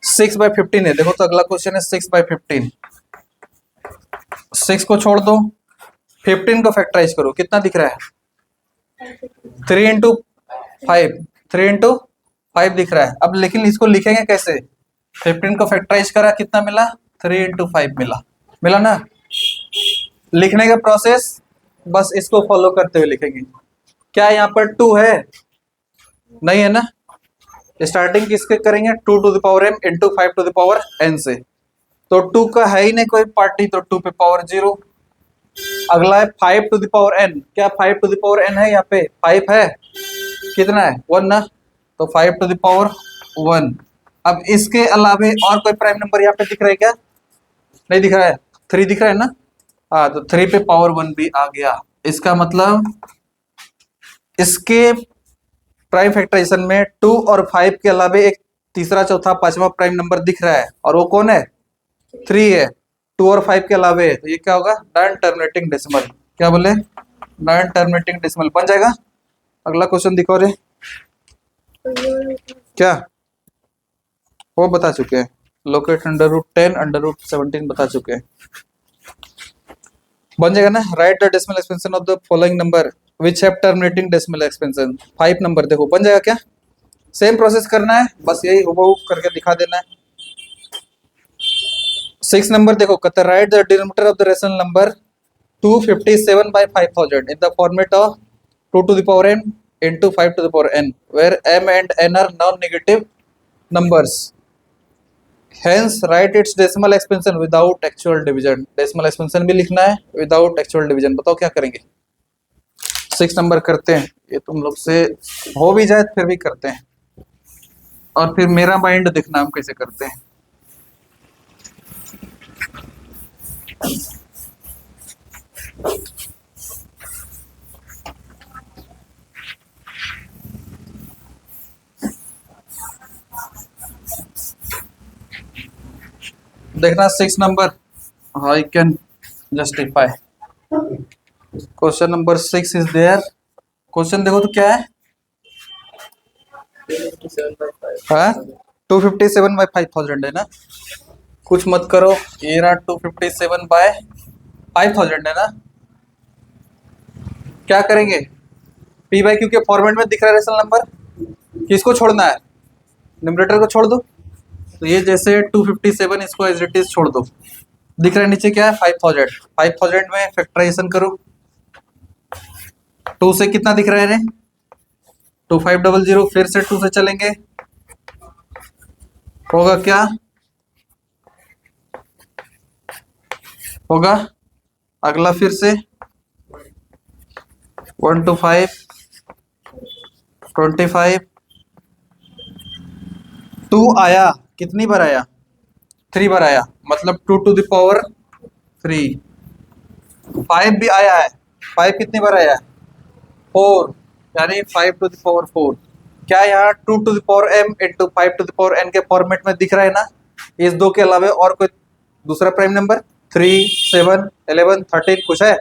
A: 6/15 है, देखो तो अगला क्वेश्चन है 6/15। 6 को छोड़ दो, 15 को फैक्टराइज करो, कितना दिख रहा है? 3 × 5, 3 × 5 दिख रहा है। अब लेकिन इसको लिखेंगे कैसे? 15 को फैक्टराइज करा, कितना मिला? 3 × 5 मिला ना। लिखने का प्रोसेस बस इसको फॉलो करते हुए लिखेंगे। क्या यहाँ पर 2 है? नहीं है ना। स्टार्टिंग किसके करेंगे? 2 to the power m × 5 to the power n से, तो 2 का है ही नहीं कोई पार्टी, तो 2 पे पावर 0। अगला है 5 टू द पावर n, क्या 5 टू द पावर n है? यहाँ पे 5 है, कितना है 1 ना, तो 5 टू द पावर 1। अब इसके अलावे और कोई प्राइम नंबर यहाँ पे दिख रहा है क्या? नहीं दिख रहा है, 3 दिख रहा है ना। हाँ, तो 3 पे पावर 1 भी आ गया। इसका मतलब इसके प्राइम फैक्टराइजेशन में 2 और 5 के अलावे एक तीसरा चौथा पांचवा प्राइम नंबर दिख रहा है, और वो कौन है? 3 है। 2 और 5 के अलावे, तो ये क्या होगा? Non terminating decimal. क्या बोले? नॉन टर्मिनेटिंग डेसिमल बन जाएगा। अगला क्वेश्चन दिखो रे, क्या वो बता चुके हैं, लोकेट √10 √17 बता चुके हैं, बन जाएगा ना। Right the decimal expansion of the following number which have terminating decimal expansion. 5 number देखो बन जाएगा क्या? सेम प्रोसेस करना है, बस यही हुबहू करके दिखा देना है। 6 नंबर देखो, कहता है right the denominator of the rational number 257/5000 in the format of 2 to the power m × 5 to the power n where m and n are non-negative numbers. Hence write its decimal expansion without actual division. decimal expansion भी लिखना है without actual division। बताओ क्या करेंगे? 6 नंबर करते हैं, ये तुम लोग से हो भी जाए फिर भी करते हैं, और फिर मेरा माइंड देखना हम कैसे करते हैं। देखना 6 number, I can justify. Question number 6 is there. Question देखो तो क्या है, 257/5000 है ना। कुछ मत करो, ये रहा 257/5000 है ना। क्या करेंगे, पी बाई क्यू के फॉर्मेट में दिख रहा है रेशनल नंबर, किसको छोड़ना है, न्यूमरेटर को छोड़ दो। तो ये जैसे 257 इसको एज इट इज छोड़ दो, दिख रहा है नीचे क्या है 5000। 5000 में फैक्टराइजेशन करो, 2 से कितना दिख रहा है रे 2500, फिर से 2 से चलेंगे, होगा क्या, होगा अगला फिर से 1 to 5 25, 2 आया, कितनी बार आया 3 बार आया, मतलब 2 to the power 3। 5 भी आया है, 5 कितनी बार आया है 4, यानी 5 to the power 4। क्या यहाँ 2 to the power m into 5 to the power n के फॉर्मेट में दिख रहा है ना। इस दो के अलावा और कोई दूसरा प्राइम नंबर 3, 7, 11, 13 कुछ है,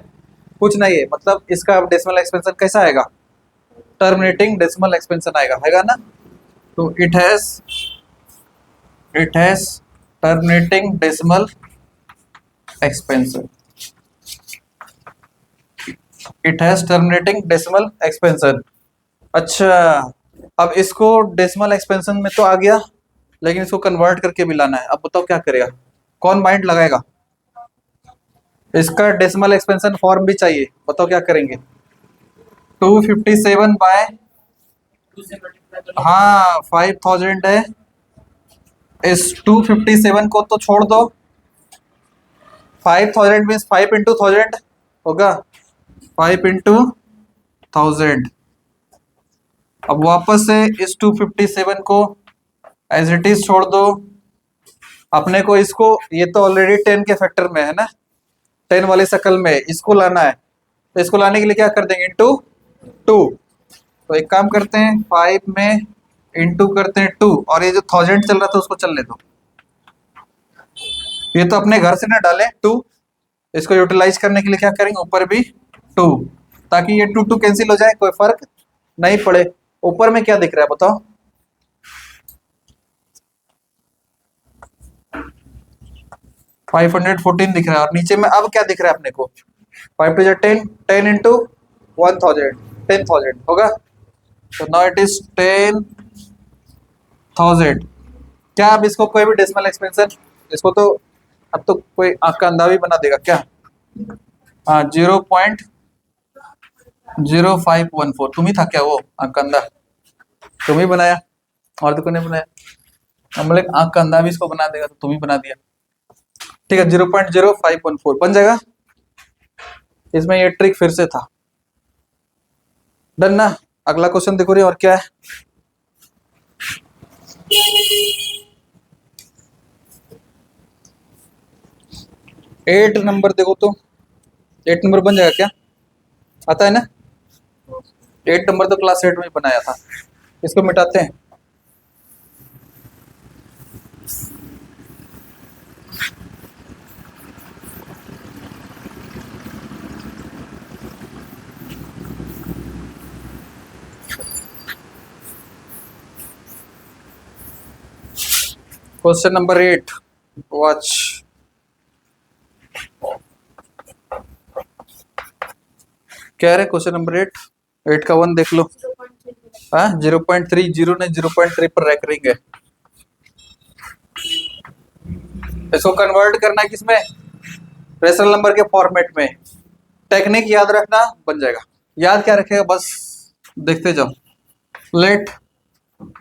A: कुछ नहीं है, मतलब इसका डेसिमल एक्सपेंशन कैसा आएगा, टर्मिनेटिंग डेसिमल एक्सपेंशन आएगा, हैगा ना। तो it has terminating decimal expansion, it has terminating decimal expansion. अच्छा, अब इसको डेसिमल एक्सपेंशन में तो आ गया, लेकिन इसको कन्वर्ट करके भी लाना है। अब बताओ क्या करेगा, कौन माइंड लगाएगा, इसका डेसिमल एक्सपेंशन फॉर्म भी चाहिए, बताओ क्या करेंगे। 257 बाय, हाँ 5000 है, इस 257 को तो छोड़ दो, 5000 मीन्स 5 इंटू 1000 होगा, 5 इंटू 1000। अब वापस से इस 257 को एज इट इज छोड़ दो, अपने को इसको, ये तो ऑलरेडी 10 के फैक्टर में है ना, 10 वाली शक्ल में इसको लाना है, तो इसको लाने के लिए क्या कर देंगे इंटू 2। तो एक काम करते हैं 5 में इंटू करते हैं 2, और ये जो 1000 चल रहा था उसको चलने दो, ये तो अपने घर से ना डालें 2, इसको यूटिलाइज करने के लिए क्या करेंगे ऊपर भी 2, ताकि ये 2 2 कैंसिल हो जाए, कोई फर्क नहीं पड़े। ऊपर में क्या दिख रहा है बताओ, 514 दिख रहा है, और नीचे में अब क्या दिख रहा है अपने को 5 to 10, 10 इंटू 1000, 10,000 होगा। तो नाउ इट इज 10,000। क्या अब इसको कोई भी डेसिमल एक्सपेंशन, इसको तो अब तो कोई आंख का अंधा भी बना देगा क्या, हाँ 0.0514, तुम ही था क्या वो आंख का अंधा, तुम ही बनाया, और तो कोई नहीं बनाया। हम लोग आंख का अंधा भी इसको बना देगा, तो तुम ही बना दिया, ठीक है 0.0514 बन जाएगा। इसमें ये ट्रिक फिर से था, डन ना। अगला क्वेश्चन देखो रे, और क्या है, एट नंबर देखो तो, 8 नंबर बन जाएगा क्या, आता है ना, 8 नंबर तो क्लास 8 में ही बनाया था। इसको मिटाते हैं, क्वेश्चन नंबर 8 वॉच, क्या है क्वेश्चन नंबर 8 का 1 देख लो, हाँ 0.30 ने 0.3 पर रैंक है, इसको कन्वर्ट करना है किसमें, रेशनल नंबर के फॉर्मेट में। टेक्निक याद रखना, बन जाएगा। याद क्या रखेगा बस देखते जाओ, let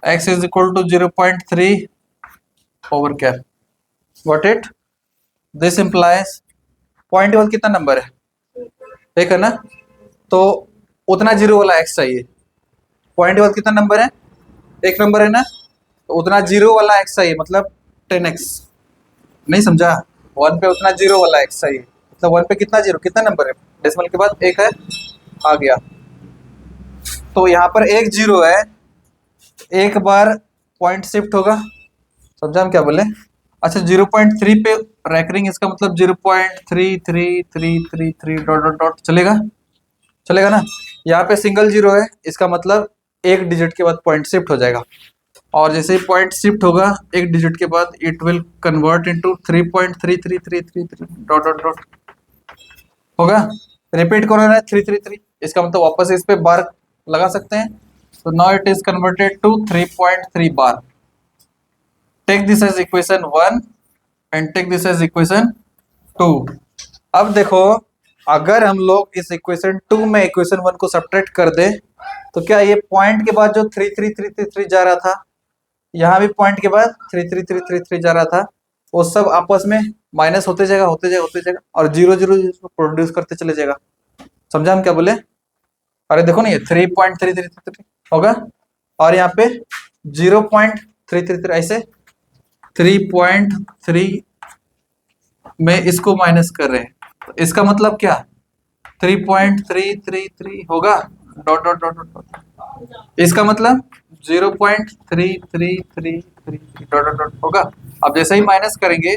A: x is equal to 0.3 over cap, what it, this implies point वाला कितना नंबर है, एक है ना, तो उतना जीरो वाला x चाहिए। पॉइंट वाला कितना नंबर है, एक नंबर है ना, तो उतना जीरो वाला x चाहिए, मतलब 10x, नहीं समझा, 1 पे उतना जीरो वाला x चाहिए, मतलब 1 पे कितना जीरो, कितना नंबर है, डेसिमल के बाद एक है, आ गया। तो यहाँ पर एक जीरो है, एक बार पॉइंट शिफ्ट होगा, समझा हम क्या बोले, अच्छा 0.3 पे रैकरिंग, इसका मतलब 0.3333 डॉट डॉट डॉट चलेगा, चलेगा ना। यहाँ पे सिंगल जीरो है, इसका मतलब एक डिजिट के बाद पॉइंट शिफ्ट हो जाएगा, और जैसे ही पॉइंट शिफ्ट होगा एक डिजिट के बाद it will convert into 3.33333 dot dot dot होगा। रिपीट करो ना 333, इसका मतलब वापस इस पे बार लगा सकते हैं। तो now it is converted to 3.3 bar. Take this as equation 1 and take this as equation 2। अब देखो, अगर हम लोग इस इक्वेशन 2 में इक्वेशन 1 को सब्ट्रैक्ट कर दे, तो क्या ये पॉइंट के बाद जो 33333 जा रहा था, यहाँ भी पॉइंट के बाद 33333 जा रहा था, वो सब आपस में माइनस होते जाएगा, होते जाएगा, होते जाएगा, और जीरो जीरो प्रोड्यूस करते चले जाएगा। समझा हम क्या बोले? अरे देखो ना, ये 3.333 होगा, और यहाँ पे 0.333, ऐसे 3.3 में इसको माइनस कर रहे हैं, तो इसका मतलब क्या 3.333 होगा, डॉट डॉट डॉट डॉट, इसका मतलब 0.3333 डॉट डॉट डॉट होगा। अब जैसे ही माइनस करेंगे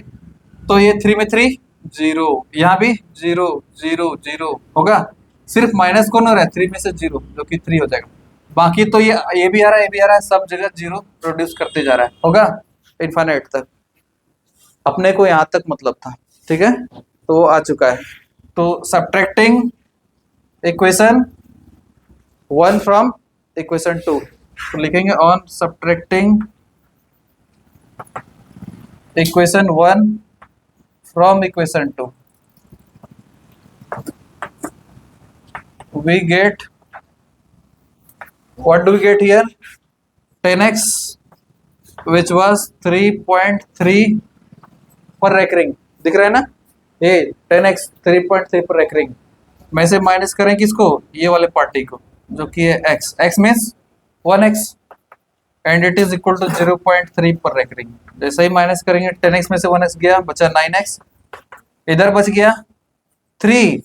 A: तो ये 3 में 3 जीरो, यहाँ भी 0 0 0 होगा। सिर्फ माइनस कौन हो रहा है, 3 में से 0, जो कि 3 हो जाएगा। बाकी तो ये भी आ रहा है, ये भी आ रहा है, सब जगह 0 प्रोड्यूस करते जा रहा है, होगा इनफाइनाइट तक। अपने को यहाँ तक मतलब था, ठीक है, तो वो आ चुका है। तो सब्ट्रैक्टिंग इक्वेशन 1 फ्रॉम इक्वेशन 2, तो लिखेंगे on subtracting equation 1 from equation 2 we get, what do we get here, 10x which was 3.3 पर रेकरिंग, दिख रहा है ना, ये 10x 3.3 पर रेकरिंग में से माइनस करें किसको, ये वाले पार्टी को, जो कि है x, x means 1x and it is equal to 0.3 पर रेकरिंग। जैसे ही माइनस करेंगे 10x में से 1x गया, बचा 9x, इधर बच गया 3,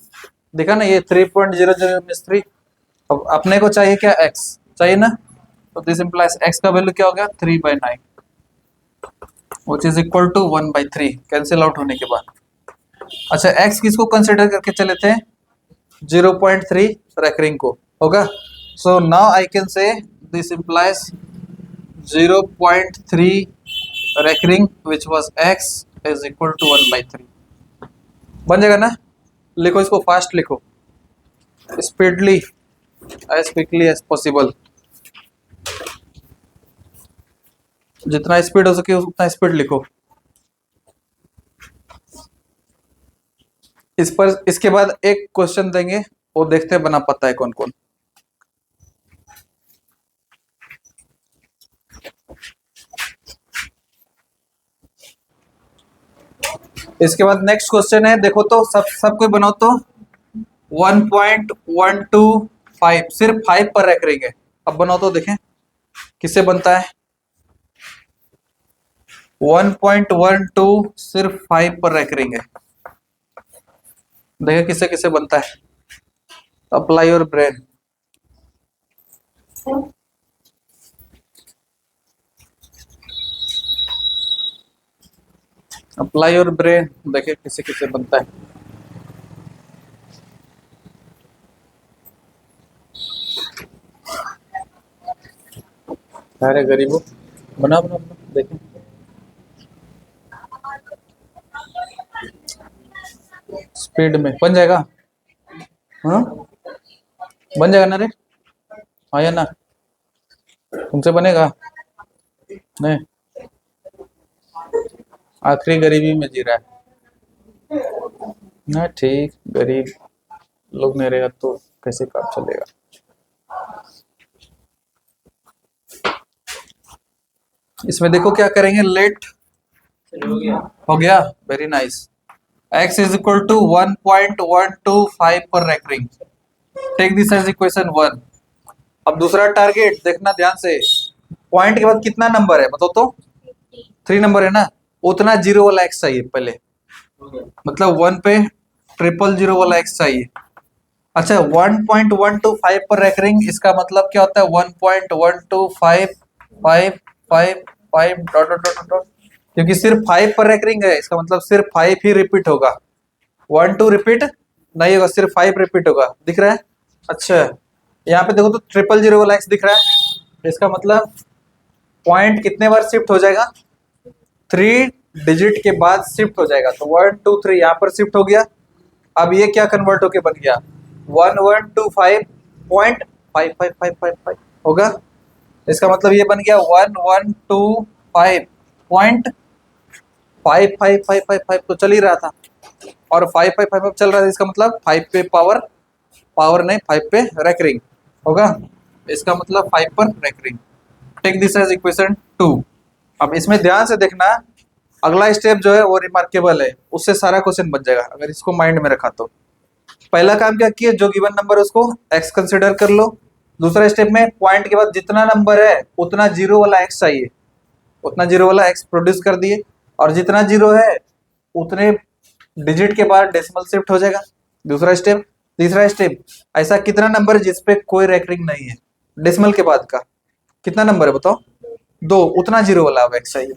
A: देखा ना, ये 3.00 मीन्स 3। अब अपने को चाहिए क्या, x चाहिए ना, तो दिस इंप्लाइज x का वैल्यू क्या हो गया, 3/9 which is equal to 1/3, cancel out होने के बाद। अच्छा x किसको कंसिडर करके चले थे, 0.3 रेकरिंग को, होगा। So now I can say this implies 0.3 recurring which was x is equal to 1/3, बन जाएगा ना। लिखो इसको, फास्ट लिखो, speedily, as quickly as possible, जितना स्पीड हो सके उतना स्पीड लिखो। इस पर इसके बाद एक क्वेश्चन देंगे, वो देखते हैं बना पाता है कौन कौन। इसके बाद नेक्स्ट क्वेश्चन है, देखो तो सब कोई बनाओ तो 1.125, सिर्फ 5 पर रख रही है। अब बनाओ तो देखें किससे बनता है, 1.12 सिर्फ 5 पर रख रही है, देखें किससे किससे बनता है। Apply your brain, apply your brain, देखें किससे किससे बनता है। अरे गरीबों, बना बना बना, देखें स्पीड में बन जाएगा, हाँ बन जाएगा ना रे, हाँ या ना, तुमसे बनेगा नहीं, आखिरी गरीबी में जी रहा है ना, ठीक, गरीब लोग नहीं रहेगा तो कैसे काम चलेगा। इसमें देखो क्या करेंगे, लेट हो गया, very nice, x is equal to 1.125 पर recurring, take this as equation 1। अब दूसरा टारगेट देखना ध्यान से, पॉइंट के बाद कितना नंबर है बताओ तो, 3 नंबर है ना, उतना जीरो वाला x चाहिए पहले, मतलब 1 पे 000 वाला x चाहिए। अच्छा 1.125 पर रेकरिंग, इसका मतलब क्या होता है, 1.1255555 डॉट डॉट डॉट डॉट, क्योंकि सिर्फ 5 पर रेकरिंग है, इसका मतलब सिर्फ 5 ही रिपीट होगा, 1 2 रिपीट नहीं होगा, सिर्फ 5 रिपीट होगा। दिख रहा है? अच्छा, यहाँ पे देखो तो 000 वाला एक्स दिख रहा है, इसका मतलब पॉइंट कितने बार शिफ्ट हो जाएगा? 3 डिजिट के बाद शिफ्ट हो जाएगा। तो 1 2 3 यहाँ पर शिफ्ट हो गया। अब ये क्या कन्वर्ट होके बन गया? 1125.5555 होगा। इसका मतलब ये बन गया 1125.5555 तो चल ही रहा था, और 5555 चल रहा था, इसका मतलब 5 पे पावर नहीं, 5 पे रेकरिंग होगा। इसका मतलब 5 पर recurring. Take this as equation 2। अब इसमें ध्यान से देखना, अगला स्टेप जो है वो रिमार्केबल है, उससे सारा क्वेश्चन बन जाएगा अगर इसको माइंड में रखा तो। पहला काम क्या किया, जो गिवन नंबर है उसको एक्स कंसिडर कर लो। दूसरा स्टेप में पॉइंट के बाद जितना नंबर है उतना जीरो वाला एक्स चाहिए, उतना जीरो वाला एक्स प्रोड्यूस कर दिए, और जितना जीरो है उतने डिजिट के बाद डेसिमल शिफ्ट हो जाएगा। दूसरा स्टेप। तीसरा स्टेप, ऐसा कितना नंबर है जिसपे कोई रेकरिंग नहीं है डेसिमल के बाद का? कितना नंबर है बताओ? 2, उतना जीरो वाला अब एक्स चाहिए।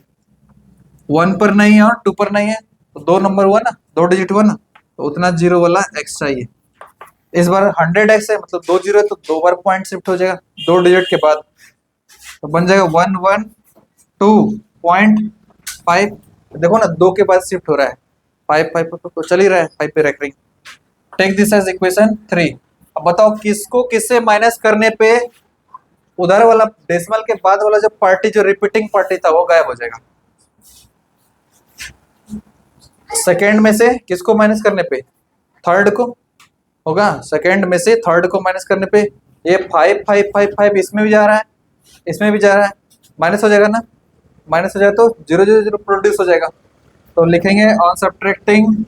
A: 1 पर नहीं है और 2 पर नहीं है, तो 2 नंबर हुआ ना, 2 डिजिट हुआ ना, तो उतना जीरो वाला एक्स चाहिए। इस बार 100x है, मतलब 2 जीरो है, तो 2 बार पॉइंट शिफ्ट हो जाएगा 2 डिजिट के बाद, तो बन जाएगा 112.5। देखो ना, 2 के बाद शिफ्ट हो रहा है, 5 तो चल ही रहा है 5 पे recurring. Take this as equation 3। अब बताओ किसको किससे माइनस करने पे उधर वाला डेसिमल के बाद वाला जो पार्टी, जो रिपीटिंग पार्टी था, वो गायब हो जाएगा। सेकेंड में से किसको माइनस करने पे? थर्ड को होगा। सेकेंड में से थर्ड को माइनस करने पे ये 5 5 5 5 इसमें भी जा रहा है, इसमें भी जा रहा है, माइनस हो जाएगा ना। माइनस हो जाए तो 0 0 0 प्रोड्यूस हो जाएगा। तो लिखेंगे ऑन सब्ट्रैक्टिंग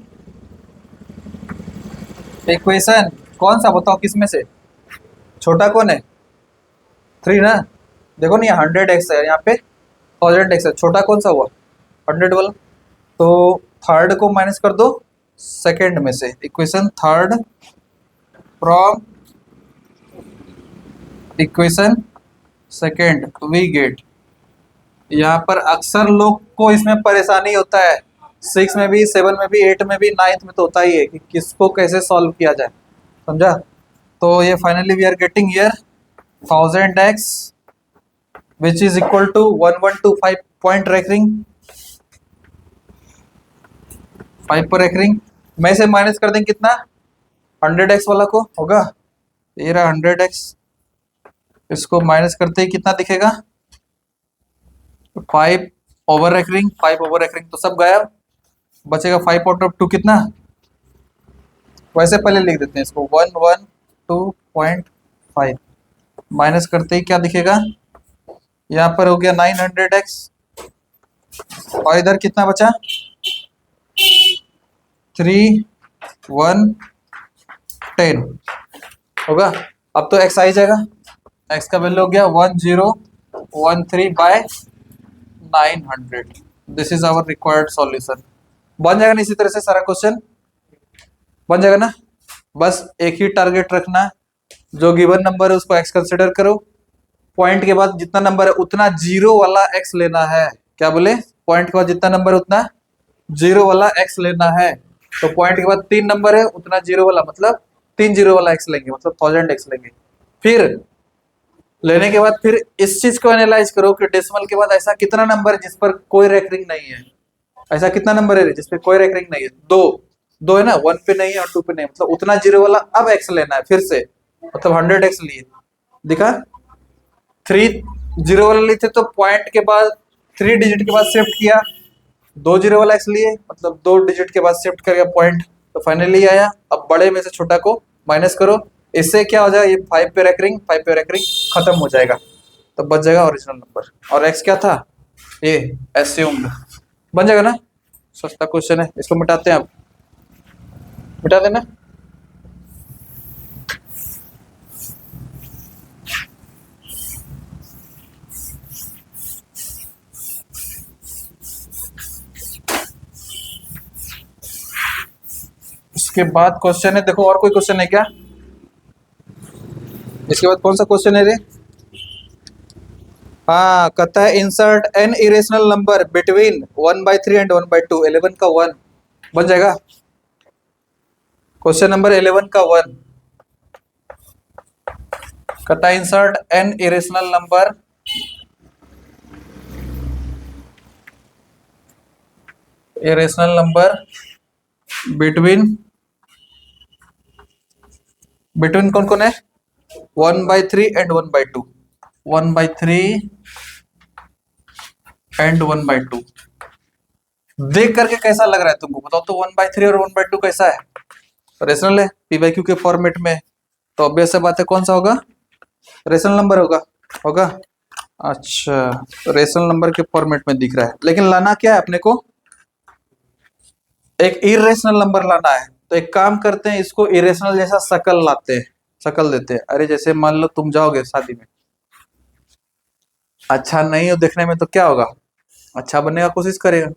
A: इक्वेशन, कौन सा बताओ किसमें से? छोटा कौन है? 3 ना। देखो ना, 100x है, यहाँ पे 1000x है, छोटा कौन सा हुआ? 100 वाला। तो थर्ड को माइनस कर दो सेकेंड में से, equation third from equation second we get. यहाँ पर अक्सर लोग को इसमें परेशानी होता है, 6 में भी, 7 में भी, 8 में भी, 9th में तो होता ही है कि किसको कैसे सॉल्व किया जाए, समझा? तो ये finally we are getting here 1000x which is equal to 1125 point recurring, 5 पर रेकरिंग में से माइनस कर देंगे कितना? 100x वाला को होगा, ये रहा 100x, इसको माइनस करते ही कितना दिखेगा? 5 ओवर रेकरिंग, 5 ओवर रेकरिंग तो सब गायब, बचेगा 5 आउट ऑफ 2 कितना? वैसे पहले लिख देते हैं इसको 112.5, माइनस करते ही क्या दिखेगा? यहाँ पर हो गया 900x, और इधर कितना बचा? 3110 होगा। अब तो x आ ही जाएगा, x का वैल्यू हो गया 1013/900। This is our required solution. बन जाएगा ना इसी तरह से सारा क्वेश्चन? बन जाएगा ना। बस एक ही टारगेट रखना, जो गिवन नंबर है उसको x कंसिडर करो, पॉइंट के बाद जितना नंबर है उतना जीरो वाला x लेना है। क्या बोले? पॉइंट के बाद जितना नंबर है उतना जीरो वाला x लेना है। तो पॉइंट के बाद 3 नंबर है, उतना जीरो वाला, मतलब 3 जीरो वाला x लेंगे, मतलब 1000x लेंगे। फिर लेने के बाद फिर इस चीज को एनालाइज करो कि डेसिमल के बाद ऐसा कितना नंबर है जिस पर कोई रेकरिंग नहीं है। ऐसा कितना नंबर है जिस पे कोई रेकरिंग नहीं है? 2 है ना, 1 पे नहीं है और 2 पे नहीं, मतलब उतना जीरो वाला अब x लेना है फिर से, मतलब 100x लिए। दिखा? 3 जीरो वाला लिए थे तो पॉइंट के बाद 3 डिजिट के बाद शिफ्ट किया, 2 जीरो वाला x लिए, मतलब 2 डिजिट के बाद शिफ्ट कर गया पॉइंट, तो फाइनली आया। अब बड़े में से छोटा को माइनस करो, इससे क्या हो जाएगा? ये 5 पे रेकरिंग खत्म हो जाएगा, तो बच जाएगा ओरिजिनल नंबर। और x क्या था? ये एस्यूम्ड। बन जाएगा ना। सस्ता क्वेश्चन है, इसको मिटाते हैं। अब मिटा देना। इसके बाद क्वेश्चन है, देखो और कोई क्वेश्चन है क्या? इसके बाद कौन सा क्वेश्चन है रे? हाँ, कहता है insert N irrational number between 1/3 and 1/2। 11 का 1 बन जाएगा। क्वेश्चन नंबर 11 का 1 कहता है insert N irrational number between कौन कौन है 1/3 एंड 1/2। 1/3 एंड 1/2 देख करके कैसा लग रहा है तुमको बताओ तो। 1/3 और 1/2 कैसा है? रेशनल है पी बाई क्यू के फॉर्मेट में, तो ऑब्वियस बात है कौन सा होगा? रेशनल नंबर होगा। अच्छा, रेशनल नंबर के फॉर्मेट में दिख रहा है, लेकिन लाना क्या है अपने को? एक इरेशनल नंबर लाना है। तो एक काम करते हैं, इसको इरेशनल जैसा शकल लाते हैं, शकल देते हैं। अरे जैसे मान लो तुम जाओगे शादी में, अच्छा नहीं हो देखने में तो क्या होगा? अच्छा बनने का कोशिश करेगा।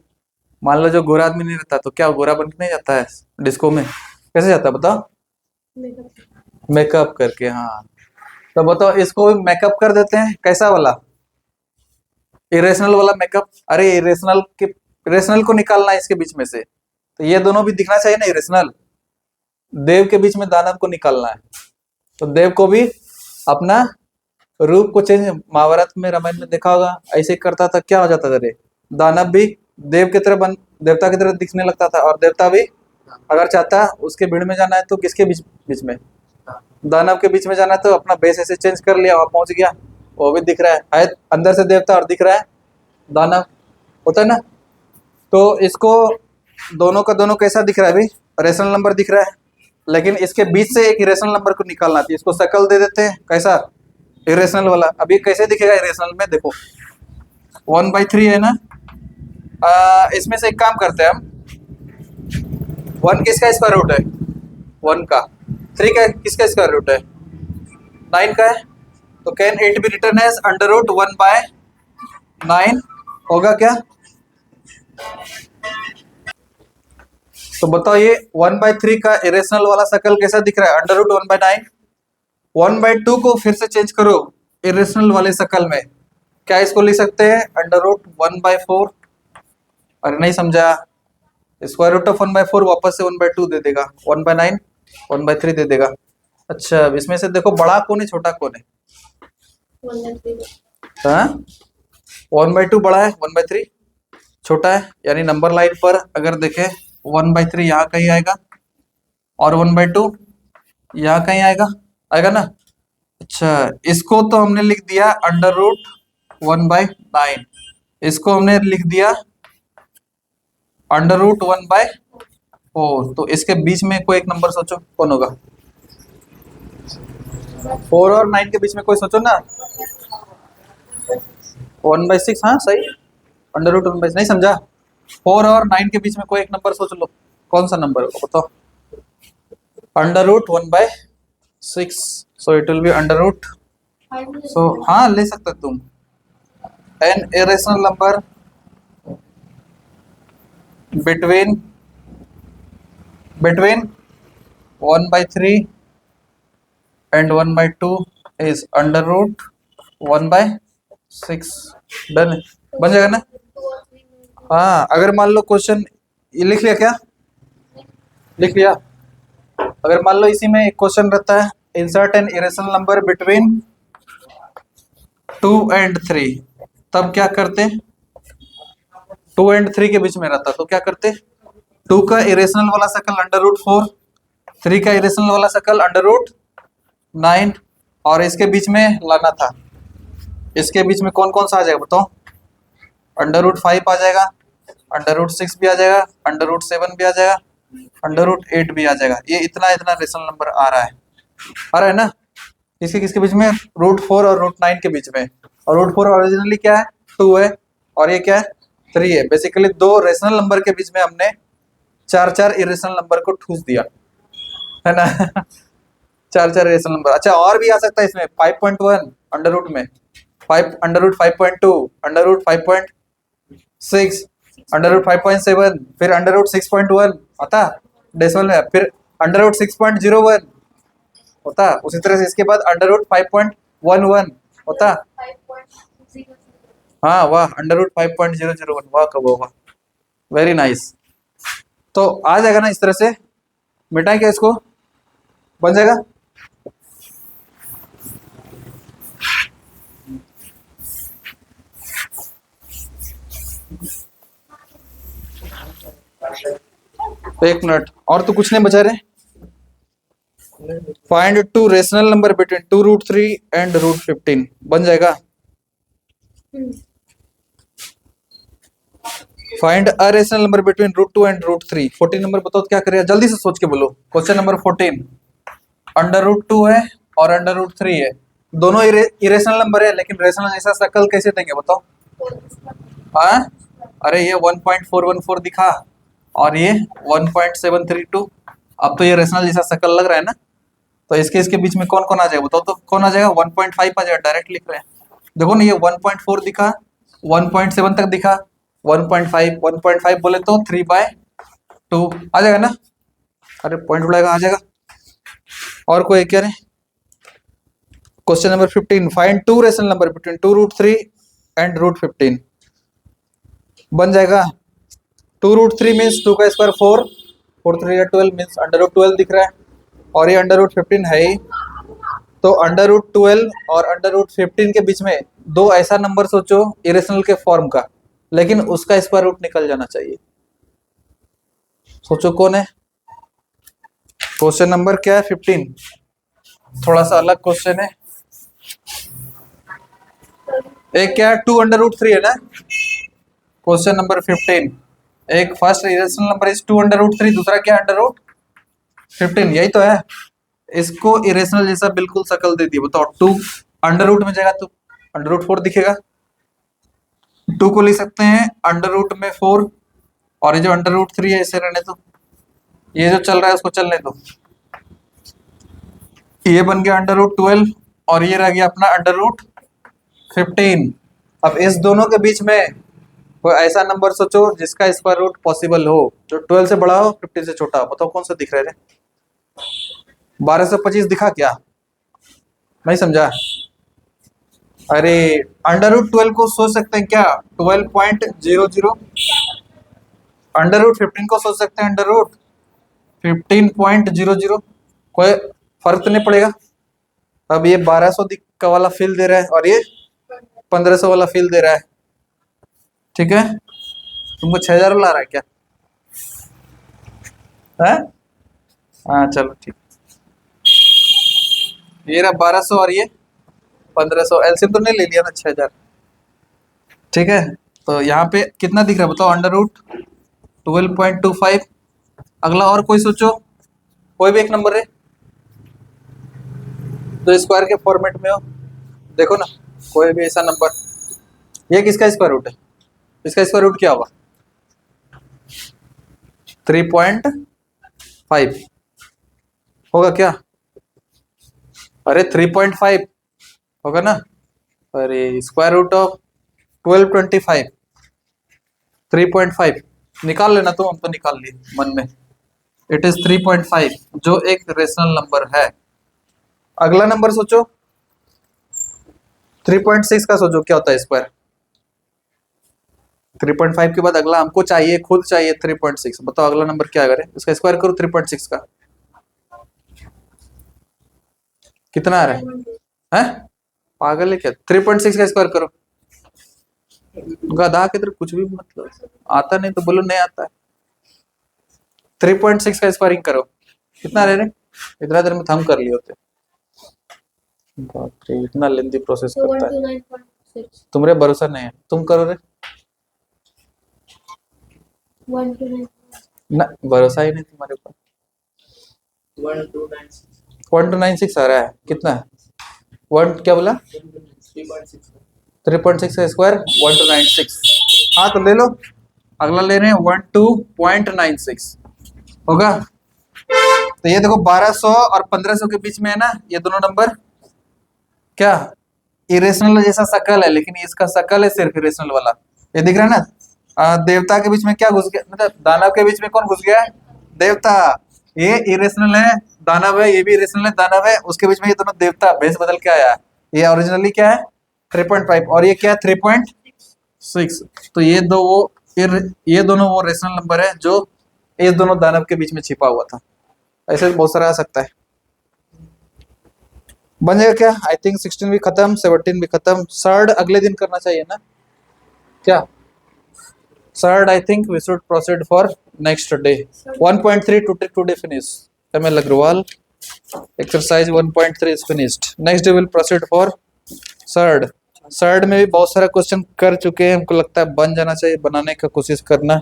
A: मान लो जो गोरा आदमी नहीं रहता तो क्या गोरा बन के नहीं जाता है डिस्को में? कैसे जाता है बताओ? मेकअप करके। हाँ, तो बताओ इसको मेकअप कर देते हैं कैसा वाला? इरेशनल वाला मेकअप। अरे इरेशनल को निकालना है इसके बीच में से, तो ये दोनों भी दिखना चाहिए ना इरेशनल। देव के बीच में दानव को निकालना है, तो देव को भी अपना रूप को चेंज, महाभारत में रामायण में देखा होगा, ऐसे करता था क्या हो जाता था रे? दानव भी देव की तरह देवता की तरह दिखने लगता था, और देवता भी अगर चाहता उसके भीड़ में जाना है तो किसके बीच में? दानव के बीच में जाना है तो अपना बेस ऐसे चेंज कर लिया, वहां पहुंच गया। वो भी दिख रहा है अंदर से देवता और दिख रहा है दानव, होता है ना? तो इसको दोनों का दोनों कैसा दिख रहा है अभी? रेशनल नंबर दिख रहा है, लेकिन इसके बीच से एक इरेशनल नंबर को निकालना थी। इसको शकल दे देते हैं कैसा? इरेशनल वाला। अभी कैसे दिखेगा इरेशनल में? देखो 1/3 है ना, इसमें से एक काम करते हैं हम। 1 किसका स्क्वायर रूट है? 1 का। 3 का किसका स्क्वायर रूट है? 9 का है। तो can it be written as √1/9 होगा क्या? तो बताओ ये 1/3 का इरेशनल वाला शकल कैसा दिख रहा है? √1/9। 1/2 को फिर से चेंज करो इरेशनल वाले शकल में, क्या इसको लिख सकते हैं? √1/4। अरे नहीं समझा, स्क्वायर रूट ऑफ 1/4 वापस से 1/2 दे देगा, 1/9 1/3 दे देगा। अच्छा, इसमें से देखो बड़ा कौन है छोटा कौन है? 1/2 बड़ा है, 1/3 छोटा है। यानी नंबर लाइन पर अगर देखें 1/3 यहाँ कहीं आएगा और 1/2 यहाँ कहीं आएगा ना। अच्छा, इसको तो हमने लिख दिया √1/9, इसको हमने लिख दिया √1/4। तो इसके बीच में कोई एक नंबर सोचो कौन होगा? 4 और 9 के बीच में कोई सोचो ना। 1/6। हाँ सही, √1/6 नहीं समझा। 4 और 9 के बीच में कोई एक नंबर सोच लो, कौन सा नंबर होगा बताओ? √1/6। So it will be under root. So हाँ ले सकते तुम। An irrational number between 1/3 and 1/2 is √1/6। Done है, बन जाएगा ना? हाँ, अगर मान लो क्वेश्चन ये लिख लिया क्या? लिख लिया। अगर मान लो इसी में एक क्वेश्चन रहता है, insert N irrational number between 2 and 3, तब क्या करते? 2 and 3 के बीच में रहता तो क्या करते? 2 का इरेशनल वाला शकल √4, 3 का इरेशनल वाला शकल √9, और इसके बीच में लाना था। इसके बीच में कौन कौन सा आ जाएगा बताओ? √5 आ जाएगा, √6 भी आ जाएगा, √7 भी आ जाएगा, √8 भी आ जाएगा। ये इतना रेशनल नंबर आ रहा है ना? किसके बीच में? √4 और √9 के बीच में। और √4 ओरिजिनली क्या है? 2 है, और ये क्या है? 3 है। बेसिकली दो रेशनल नंबर के बीच में हमने 4 इरेशनल नंबर को ठूस दिया, है ना? 4 रेशनल नंबर। अच्छा, और भी आ सकता है इसमें 5.1 अंडर रूट में, 5 √5.2, √5.6, √5.7, फिर √6.1 होता डेसिमल में, फिर √6.01 होता। उसी तरह से इसके बाद √5.11 होता। हाँ वाह, √5.001, वाह कबो वाह, वेरी नाइस। तो आ जाएगा ना इस तरह से, मिटाएं क्या इसको, बन जाएगा। एक मिनट, और तो कुछ नहीं बचा रहे। Find two rational number between 2√3 and √15, बन जाएगा। Find a rational number between √2 and √3। 14 number बताओ तो क्या करेगा, जल्दी से सोच के बोलो। क्वेश्चन नंबर 14, √2 है और √3 है, दोनों इरेशनल नंबर है, लेकिन रेशनल जैसा शक्ल कैसे देंगे बताओ। हाँ, अरे ये 1.414 दिखा और ये 1.732। अब तो ये रेशनल जैसा शक्ल लग रहा है ना, तो इसके बीच में कौन कौन आ जाएगा बताओ तो, कौन आ जाएगा, 1.5 आ जाएगा, डायरेक्ट लिख रहे हैं। देखो ना, ये 1.4 दिखा, 1.7 तक दिखा, 1.5, 1.5 बोले तो 3/2 आ जाएगा ना। अरे पॉइंट उड़ाएगा, आ जाएगा। और कोई क्या रहे। Question number 15, find two rational number between 2√3 and √15, बन जाएगा। 2√3 मीन्स 2 का स्क्वायर 4, 4 3 12 मीन्स √12 दिख रहा है, और ये √15 है ही। तो √12 और √15 के बीच में दो ऐसा नंबर सोचो इरेशनल के फॉर्म का, लेकिन उसका स्क्वायर रूट निकल जाना चाहिए। सोचो कौन है। क्वेश्चन नंबर क्या है, 15, थोड़ा सा अलग क्वेश्चन है। एक क्या है, 2√3 है ना। क्वेश्चन नंबर 15, एक फर्स्ट इरेशनल नंबर इज 2√3, दूसरा क्या √15, यही तो है। इसको इरेशनल जैसा बिल्कुल शक्ल दे दी, बताओ। 2 अंडर रूट में जाएगा तो √4 दिखेगा, 2 को लिख सकते हैं अंडर रूट में 4, और ये जो √3 है इसे रहने दो, ये जो चल रहा है उसको चलने दो। ये बन गया √12 और ये रह गया अपना √15। अब इस दोनों के बीच में कोई ऐसा नंबर सोचो जिसका स्क्वायर रूट पॉसिबल हो, जो 12 से बड़ा हो, 15 से छोटा हो। बताओ कौन सा दिख रहा है। 1225 दिखा क्या, नहीं समझा। अरे √12 को सोच सकते हैं क्या, 12.00। √15 को सोच सकते हैं √15.00, कोई फर्क तो नहीं पड़ेगा। अब ये 1200 का वाला फील दे रहा है और ये 1500 वाला फील दे रहा है, ठीक है। तुमको 6000 ला रहा है क्या है? हाँ चलो ठीक, ये रहा 1200 और ये 1500, एलसीएम तो नहीं ले लिया ना 6000, ठीक है। तो यहाँ पे कितना दिख रहा है बताओ, √12.25। अगला और कोई सोचो, कोई भी एक नंबर है जो स्क्वायर के फॉर्मेट में हो, देखो ना कोई भी ऐसा नंबर। ये किसका स्क्वायर रूट है, इसका स्क्वायर रूट क्या होगा, 3.5 होगा क्या। अरे 3.5 होगा ना। अरे स्क्वायर रूट ऑफ 1225, 3.5 निकाल लेना, तो हम तो निकाल लिए मन में। इट इज 3.5 जो एक रेशनल नंबर है। अगला नंबर सोचो 3.6 का, सोचो क्या होता है स्क्वायर। 3.5 के बाद अगला हमको चाहिए, खुद चाहिए 3.6। बताओ अगला नंबर क्या करें, इसका स्क्वायर करो 3.6 का, कितना आ रहा है? पागल है क्या, 3.6 का स्क्वायर करो। गधा की तरह कुछ भी मतलब, आता नहीं तो बोलो नहीं आता है। 3.6 का स्क्वायरिंग करो, कितना रह रहे, इतना देर में थम कर लिए होते। बाप रे, इतना लेंदी प्रोसेस करता है, तुम्हारे भरोसा नहीं है, तुम करो रे। ना भरोसा ही नहीं तुम्हारे ऊपर। 1296 आ रहा है, कितना है, वन क्या बोला, 3.6 का स्क्वायर 1296। हाँ तो ले लो, अगला ले रहे हैं 12.96 होगा। तो ये देखो 1200 और 1500 के बीच में है ना ये दोनों नंबर, क्या इरेशनल जैसा शकल है, लेकिन इसका शकल है सिर्फ इरेशनल वाला। ये दिख रहा है ना। देवता के बीच में क्या घुस गया, मतलब दानव के बीच में कौन घुस गया है, देवता। ये इरेशनल है, दानव है, ये भी इरेशनल है, दानव है, उसके बीच में ये दोनों देवता भेष बदल के आया। ये ओरिजिनली क्या है 3.5 और ये क्या है 3. 6। तो ये दोनों वो रेशनल नंबर है जो इस दोनों दानव के बीच में छिपा हुआ था। ऐसे बहुत सारा आ सकता है। बन जाएगा क्या? आई थिंक 16 भी खत्म, 17 भी खत्म। सर्ड अगले दिन करना चाहिए ना क्या? Surd I think we should proceed for next day. 1.3 today finish. ML Aggarwal exercise 1.3 is finished. Next day will proceed for surd. Surd में भी बहुत सारा क्वेश्चन कर चुके हैं, हमको लगता है बन जाना चाहिए, बनाने का कोशिश करना।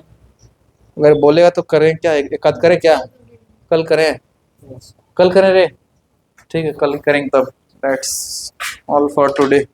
A: अगर बोलेगा तो करें क्या, एक आध करें क्या? कल करें, कल करें रे, ठीक है कल करेंगे तब। That's all for today.